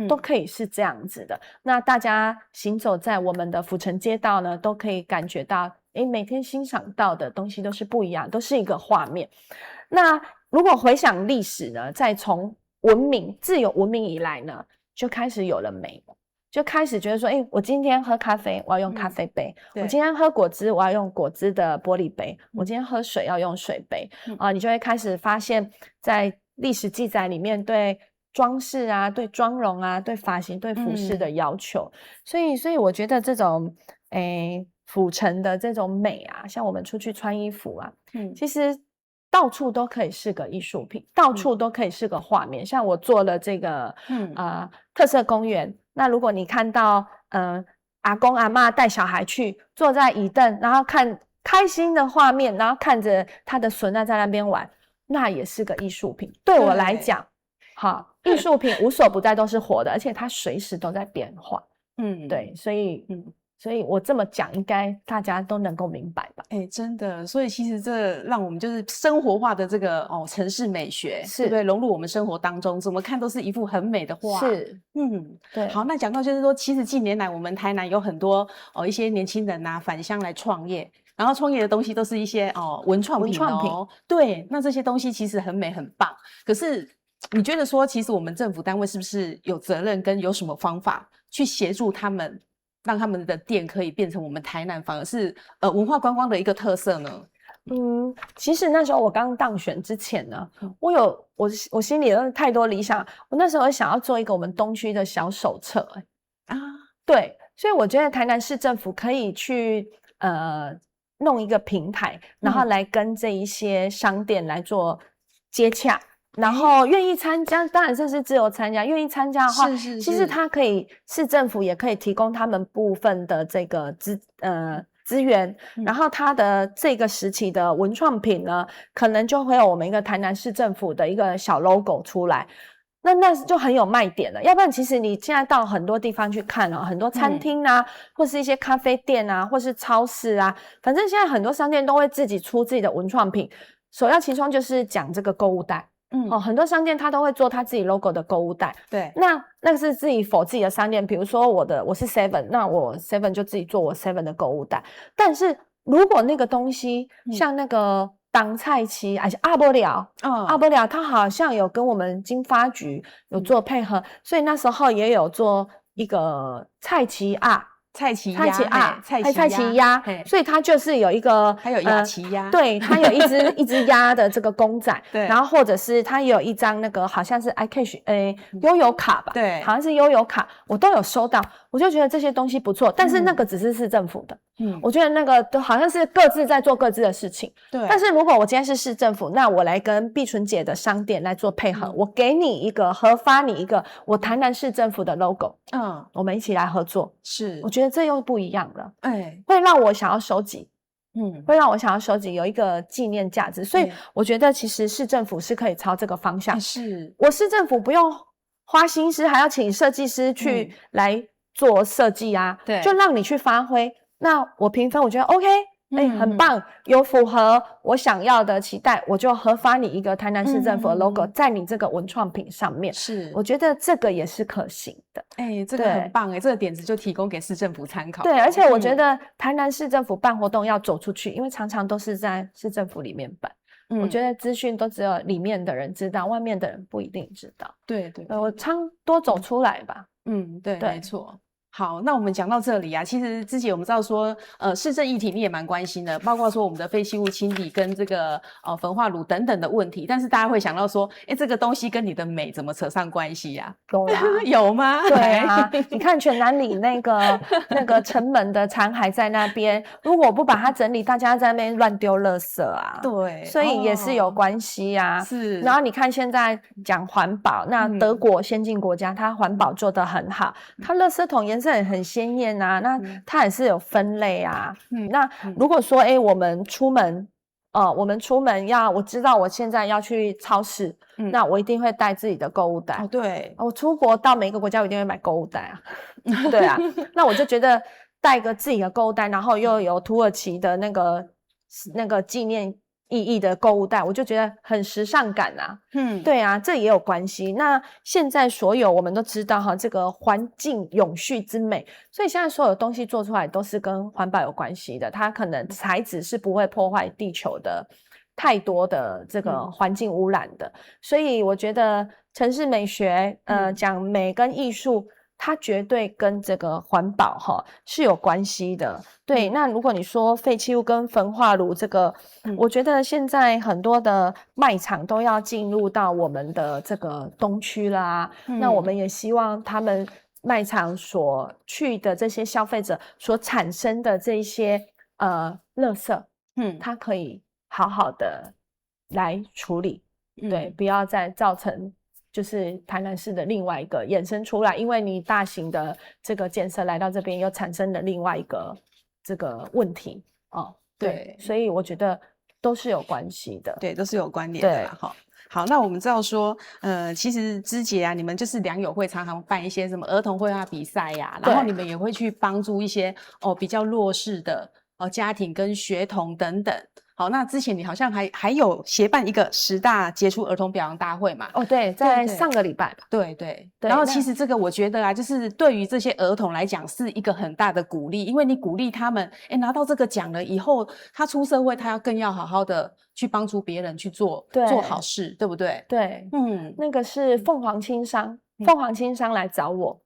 都可以是这样子的。那大家行走在我们的府城街道呢，都可以感觉到每天欣赏到的东西都是不一样，都是一个画面。那如果回想历史呢，再从自有文明以来呢，就开始有了美，就开始觉得说，我今天喝咖啡，我要用咖啡杯；我今天喝果汁，我要用果汁的玻璃杯；我今天喝水要用水杯。你就会开始发现，在历史记载里面对装饰啊、对妆容啊、对发型、对服饰的要求。所以我觉得这种府城的这种美啊，像我们出去穿衣服啊，其实到处都可以是个艺术品，到处都可以是个画面。像我做了这个特色公园，那如果你看到阿公阿嬷带小孩去坐在椅凳，然后看开心的画面，然后看着他的孙子在那边玩，那也是个艺术品。对我来讲，艺术品无所不在，都是活的，而且它随时都在变化。对，所以我这么讲，应该大家都能够明白吧？真的，所以其实这让我们就是生活化的这个城市美学，对不对？融入我们生活当中，怎么看都是一幅很美的画。是，对。好，那讲到就是说，其实近年来我们台南有很多一些年轻人啊返乡来创业，然后创业的东西都是一些文创品。对，那这些东西其实很美很棒，可是你觉得说，其实我们政府单位是不是有责任跟有什么方法去协助他们？让他们的店可以变成我们台南反而是文化观光的一个特色呢？其实那时候我刚当选之前呢，我心里有太多理想，我那时候想要做一个我们东区的小手册对，所以我觉得台南市政府可以去弄一个平台，然后来跟这一些商店来做接洽。然后愿意参加，当然这是自由参加。愿意参加的话，其实它可以市政府也可以提供他们部分的这个资源，然后它的这个时期的文创品呢，可能就会有我们一个台南市政府的一个小 logo 出来，那就很有卖点了。要不然其实你现在到很多地方去看很多餐厅啊，或是一些咖啡店啊，或是超市啊，反正现在很多商店都会自己出自己的文创品，首要其冲就是讲这个购物袋。很多商店他都会做他自己 logo 的购物袋。对，那个是自己否自己的商店，比如说我是 Seven， 那我 Seven 就自己做我 Seven 的购物袋。但是如果那个东西像那个当菜期，而且阿波了，他好像有跟我们经发局有做配合，所以那时候也有做一个菜期菜奇鸭，所以它就是有一个，还有鸭奇鸭，对，它有一只鸭的这个公仔，对，然后或者是它也有一张那个好像是 iCash 悠游卡吧，对，好像是悠游卡，我都有收到，我就觉得这些东西不错，但是那个只是市政府的，我觉得那个都好像是各自在做各自的事情。对。但是如果我今天是市政府，那我来跟碧纯姐的商店来做配合，我给你一个核发你一个我台南市政府的 logo， 我们一起来合作。是，我觉得这又不一样了，会让我想要收集。会让我想要收集，有一个纪念价值，所以我觉得其实市政府是可以朝这个方向。是，我市政府不用花心思，还要请设计师去来做设计啊，对，就让你去发挥。那我评分，我觉得 OK，很棒，有符合我想要的期待，我就核发你一个台南市政府的 logo，在你这个文创品上面。是，我觉得这个也是可行的。这个很棒这个点子就提供给市政府参考。对，而且我觉得台南市政府办活动要走出去，因为常常都是在市政府里面办。我觉得资讯都只有里面的人知道，外面的人不一定知道。对对，我多走出来吧。对，没错。好，那我们讲到这里啊，其实之前我们知道说，市政议题你也蛮关心的，包括说我们的废弃物清理跟这个焚化炉等等的问题，但是大家会想到说，这个东西跟你的美怎么扯上关系呀？有啦，有吗？对啊，你看全南里那个城门的残骸在那边，如果不把它整理，大家在那边乱丢垃圾啊，对，所以也是有关系啊。是，然后你看现在讲环保，那德国先进国家，它环保做得很好，它垃圾桶颜色也很鲜艳啊，那它也是有分类啊。那如果说我们出门我知道我现在要去超市，那我一定会带自己的购物袋。对，我出国到每一个国家我一定会买购物袋啊。对啊，那我就觉得带个自己的购物袋，然后又有土耳其的那个纪念意义的购物袋，我就觉得很时尚感啊。对啊，这也有关系。那现在所有我们都知道这个环境永续之美，所以现在所有东西做出来都是跟环保有关系的，它可能材质是不会破坏地球的太多的这个环境污染的。所以我觉得城市美学讲美跟艺术，它绝对跟这个环保是有关系的。对，那如果你说废弃物跟焚化炉这个，我觉得现在很多的卖场都要进入到我们的这个东区啦，那我们也希望他们卖场所去的这些消费者所产生的这些垃圾，它可以好好的来处理，对，不要再造成就是台南市的另外一个衍生出来，因为你大型的这个建设来到这边，又产生了另外一个这个问题对，所以我觉得都是有关系的，对，都是有关联的啦。好，那我们知道说，其实芝姐啊，你们就是良友会常常办一些什么儿童绘画比赛呀，然后你们也会去帮助一些比较弱势的家庭跟学童等等。好，那之前你好像还有协办一个10大杰出儿童表扬大会嘛？对，在上个礼拜吧。对。然后其实这个我觉得啊，就是对于这些儿童来讲是一个很大的鼓励，因为你鼓励他们，拿到这个奖了以后，他出社会，他更要好好的去帮助别人去做好事，对不对？对，那个是凤凰青商来找我，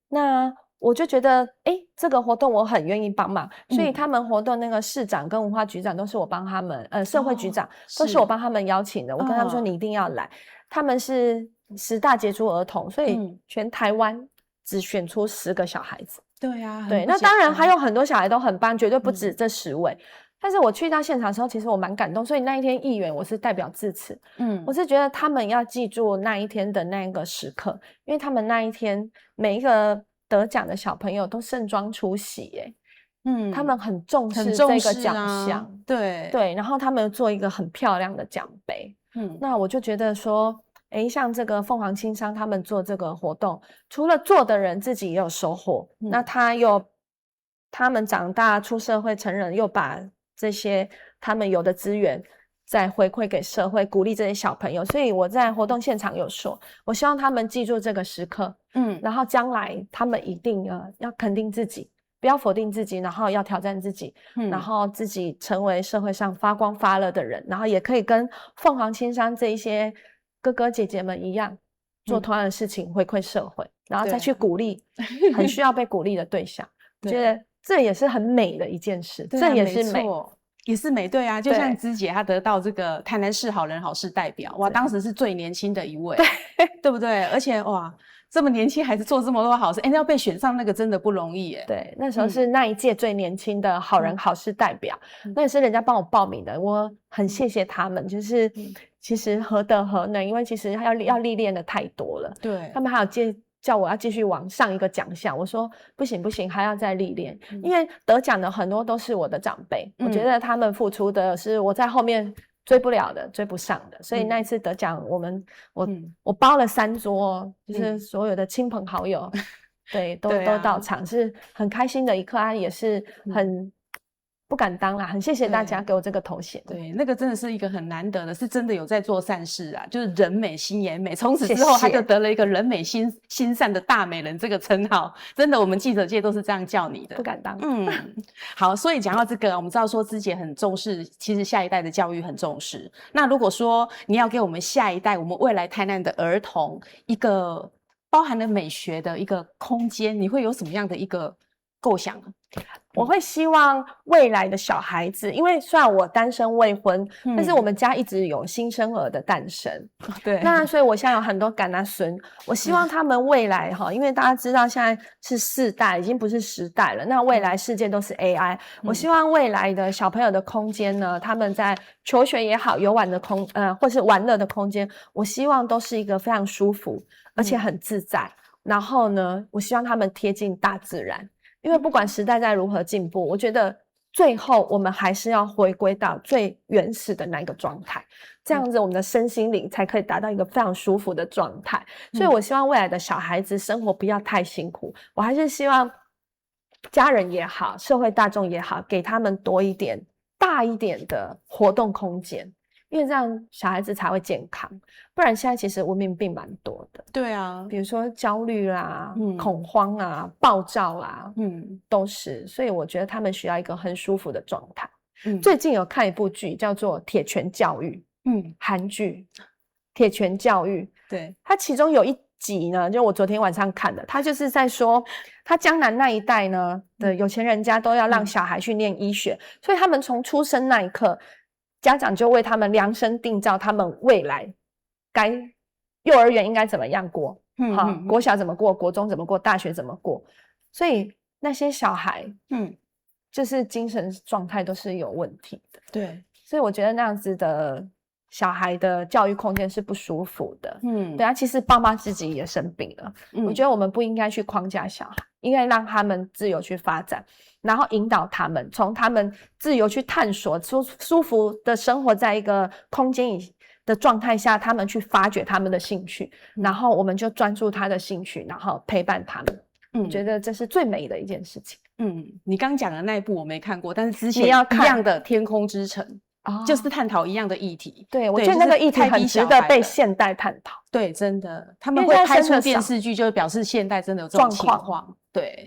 那我就觉得这个活动我很愿意帮忙，所以他们活动那个市长跟文化局长都是我帮他们社会局长都是我帮他们邀请的，我跟他们说你一定要来，他们是10大杰出儿童，所以全台湾只选出10个小孩子。对啊，对，那当然还有很多小孩都很棒，绝对不止这10位。但是我去到现场的时候，其实我蛮感动，所以那一天议员我是代表致辞，我是觉得他们要记住那一天的那个时刻，因为他们那一天每一个得奖的小朋友都盛装出席他们很重视这个奖项，对，然后他们做一个很漂亮的奖杯，那我就觉得说像这个凤凰青商他们做这个活动，除了做的人自己也有收获，那他们长大出社会成人，又把这些他们有的资源再回馈给社会，鼓励这些小朋友。所以我在活动现场有说，我希望他们记住这个时刻，然后将来他们一定要肯定自己，不要否定自己，然后要挑战自己，然后自己成为社会上发光发热的人，然后也可以跟凤凰青商这一些哥哥姐姐们一样，做同样的事情回馈社会，然后再去鼓励很需要被鼓励的对象。觉得这也是很美的一件事，这也是美，也是美。对啊，就像芝姐她得到这个台南市好人好事代表，哇，当时是最年轻的一位，对不对？而且哇，这么年轻还是做这么多好事，要被选上那个真的不容易耶。对，那时候是那一届最年轻的好人好事代表，那也是人家帮我报名的，我很谢谢他们，就是其实何德何能，因为其实要历练的太多了。对，他们还有叫我要继续往上一个奖项，我说不行，还要再历练，因为得奖的很多都是我的长辈，我觉得他们付出的是我在后面追不了的，追不上的，所以那一次得奖，我包了3桌，就是所有的亲朋好友，对，都到场，是很开心的一刻啊，也是很不敢当啦，很谢谢大家给我这个头衔。对，那个真的是一个很难得的，是真的有在做善事啊，就是人美心也美。从此之后，他就得了一个人美心善的大美人这个称号。真的，我们记者界都是这样叫你的。不敢当。好，所以讲到这个，我们知道说芝姐很重视，其实下一代的教育很重视。那如果说你要给我们下一代，我们未来台南的儿童一个包含了美学的一个空间，你会有什么样的一个构想呢？我会希望未来的小孩子，因为虽然我单身未婚，但是我们家一直有新生儿的诞生。对，那所以我现在有很多干那孙，我希望他们未来因为大家知道现在是4代，已经不是10代了，那未来世界都是 AI，我希望未来的小朋友的空间呢，他们在求学也好，游玩的或是玩乐的空间，我希望都是一个非常舒服，而且很自在。然后呢，我希望他们贴近大自然。因为不管时代在如何进步，我觉得最后我们还是要回归到最原始的那个状态，这样子我们的身心灵才可以达到一个非常舒服的状态。所以我希望未来的小孩子生活不要太辛苦，我还是希望家人也好，社会大众也好，给他们多一点大一点的活动空间，因为这样小孩子才会健康。不然现在其实文明病蛮多的。对啊，比如说焦虑啦、恐慌啊、暴躁啦，都是。所以我觉得他们需要一个很舒服的状态。最近有看一部剧叫做《铁拳教育》，韩剧《铁拳教育》。对，它其中有一集呢，就我昨天晚上看的，他就是在说，他江南那一带呢的有钱人家都要让小孩去念医学，所以他们从出生那一刻，家长就为他们量身定造他们未来幼儿园应该怎么样过，国小怎么过，国中怎么过，大学怎么过，所以那些小孩就是精神状态都是有问题的。对，所以我觉得那样子的小孩的教育空间是不舒服的。对啊，其实爸妈自己也生病了，我觉得我们不应该去框架小孩，应该让他们自由去发展，然后引导他们，从他们自由去探索舒服的生活在一个空间的状态下，他们去发掘他们的兴趣，然后我们就专注他的兴趣，然后陪伴他们。我觉得这是最美的一件事情。你刚讲的那一部我没看过，但是之前一样的《天空之城》就是探讨一样的议题。对，我觉得那个议题很值得被现代探讨。对，真的，他们会拍出电视剧，就表示现代真的有这种情况。对，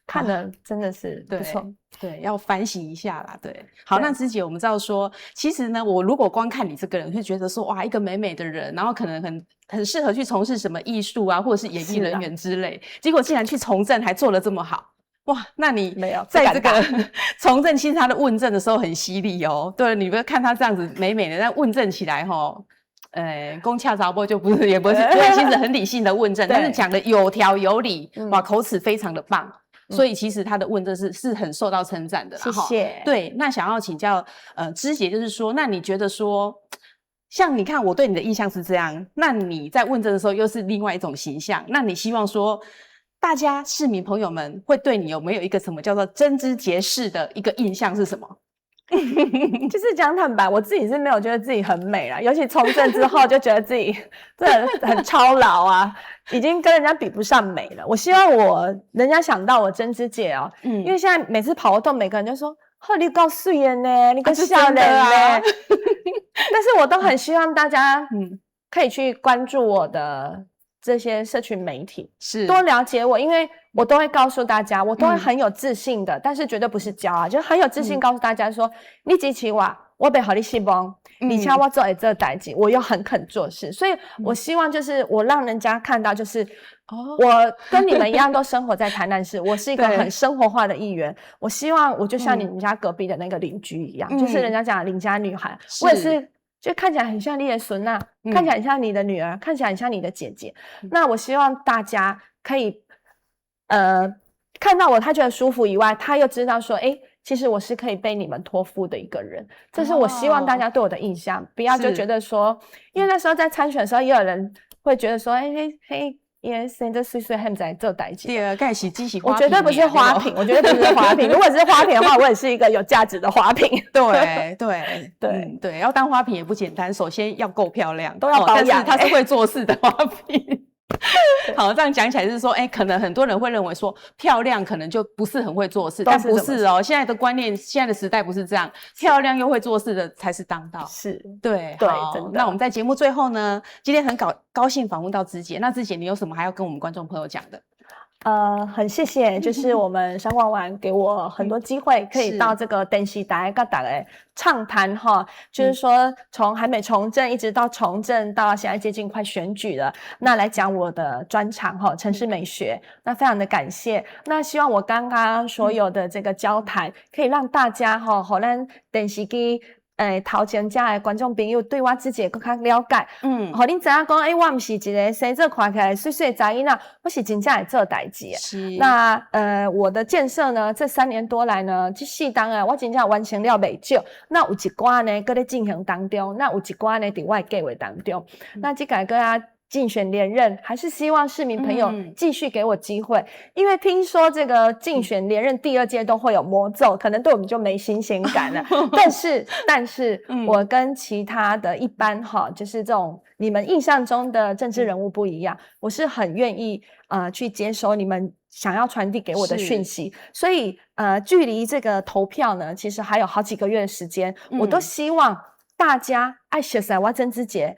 看的真的是不错。对，要反省一下啦。对，好，那芝姐，我们知道说，其实呢，我如果光看你这个人，会觉得说，哇，一个美美的人，然后可能很适合去从事什么艺术啊，或者是演艺人员之类。结果竟然去从政，还做得这么好，哇！那你没有在这个从政，其实他的问政的时候很犀利哦。对，你不要看他这样子美美的，但问政起来公洽杂波就不是，也不是，其实很理性的问政，但是讲的有条有理，哇，口齿非常的棒。所以其实他的问政是很受到称赞的啦。谢谢。对，那想要请教芝姐，就是说，那你觉得说，像你看我对你的印象是这样，那你在问政的时候又是另外一种形象，那你希望说，大家市民朋友们会对你有没有一个什么叫做真知结式的一个印象是什么？就是讲坦白，我自己是没有觉得自己很美啦，尤其从政之后就觉得自己真的很操劳啊，已经跟人家比不上美了。我希望人家想到我真知姐哦，因为现在每次跑活动，每个人就说：“你够水的呢，你够笑人呢。”但是我都很希望大家可以去关注我的这些社群媒体，是多了解我，因为我都会告诉大家，我都会很有自信的，但是绝对不是骄傲，就很有自信告诉大家说，你支持我不给你希望，而且我做这代志，我又很肯做事，所以我希望就是我让人家看到，就是我跟你们一样都生活在台南市，我是一个很生活化的议员，我希望我就像你们家隔壁的那个邻居一样，就是人家讲邻家女孩，我也是就看起来很像你的孙啊，看起来很像你的女儿，看起来很像你的姐姐。那我希望大家可以看到我，他觉得舒服以外，他又知道说，其实我是可以被你们托付的一个人，这是我希望大家对我的印象，不要就觉得说，因为那时候在参选的时候，也有人会觉得说，也生这岁岁还在做代志。对啊，盖洗机洗花瓶，我绝对不是花瓶，我绝对不是花瓶。如果是花瓶的话，我也是一个有价值的花瓶。对，要当花瓶也不简单，首先要够漂亮，都要保养。但是它是会做事的花瓶。好，这样讲起来是说，可能很多人会认为说漂亮可能就不是很会做事，但不是哦。现在的观念，现在的时代不是这样，漂亮又会做事的才是当道。是，对，真的。那我们在节目最后呢，今天很高兴访问到芝姐。那芝姐，你有什么还要跟我们观众朋友讲的？很谢谢，就是我们商管网给我很多机会，可以到这个电视台跟大家畅谈哈，就是说从还没从政一直到从政，到现在接近快选举了，那来讲我的专长哈，城市美学，那非常的感谢。那希望我刚刚所有的这个交谈，可以让大家哈，好咱电视机。头前遮的观众朋友对我自己更加了解，互恁知影讲，我不是一个生做看起来水水的查囡仔，我是真正会做代志的。那我的建设呢，这3年多来呢，这4档我真正完成了不少。那有一寡呢，搁在进行当中；那有一寡呢，在我的计划当中。那这个竞选连任，还是希望市民朋友继续给我机会，因为听说这个竞选连任第2届都会有魔咒，可能对我们就没新鲜感了。但是我跟其他的一般就是这种你们印象中的政治人物不一样，我是很愿意去接收你们想要传递给我的讯息，所以距离这个投票呢，其实还有好几个月的时间，我都希望大家爱熟悉我曾之杰，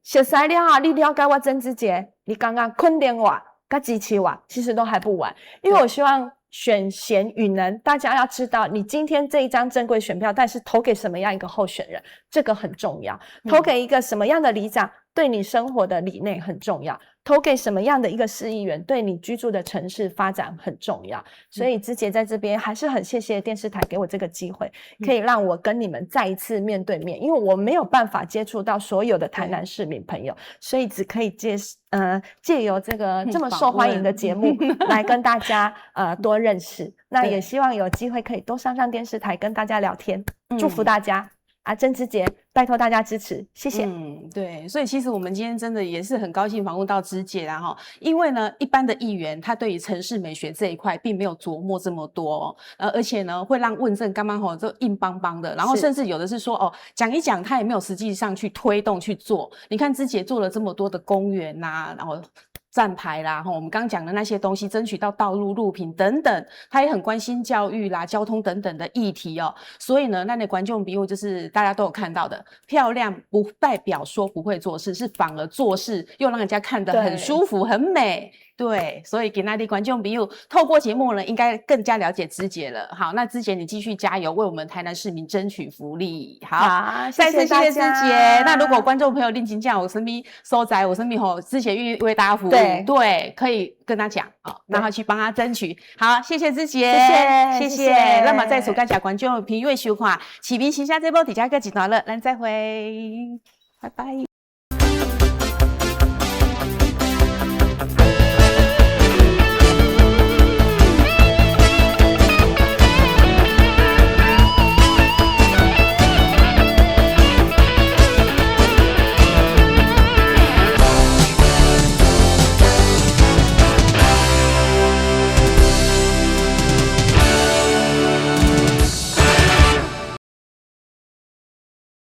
熟悉了你了解我曾之杰，你刚刚肯定我，跟支持我，其实都还不晚，因为我希望选贤与能，大家要知道你今天这一张珍贵选票，但是投给什么样一个候选人，这个很重要，投给一个什么样的里长，对你生活的理念很重要，投给什么样的一个市议员，对你居住的城市发展很重要。所以芝姐在这边还是很谢谢电视台给我这个机会，可以让我跟你们再一次面对面，因为我没有办法接触到所有的台南市民朋友，所以只可以借由这个这么受欢迎的节目来跟大家多认识。那也希望有机会可以多上电视台跟大家聊天，祝福大家。曾之杰，拜托大家支持，谢谢。对，所以其实我们今天真的也是很高兴访问到芝姐啦哈，因为呢，一般的议员他对于城市美学这一块并没有琢磨这么多而且呢，会让问政刚刚就硬邦邦的，然后甚至有的是说讲一讲，他也没有实际上去推动去做。你看芝姐做了这么多的公园呐，然后站牌啦，我们刚讲的那些东西，争取到道路、路平等等，他也很关心教育啦、交通等等的议题所以呢，那观众朋友就是大家都有看到的，漂亮不代表说不会做事，是反而做事又让人家看得很舒服、很美。对，所以给那里观众朋友透过节目呢，应该更加了解芝姐了。好，那芝姐你继续加油，为我们台南市民争取福利。好，再次谢谢芝姐。那如果观众朋友另请假有什么所在，有什么芝姐愿意为大家服务，对，可以跟他讲然后去帮他争取。好，谢谢芝姐，谢谢。那么再次感谢观众朋友的收看，市民时下这波底下个几段了，咱再会，拜拜。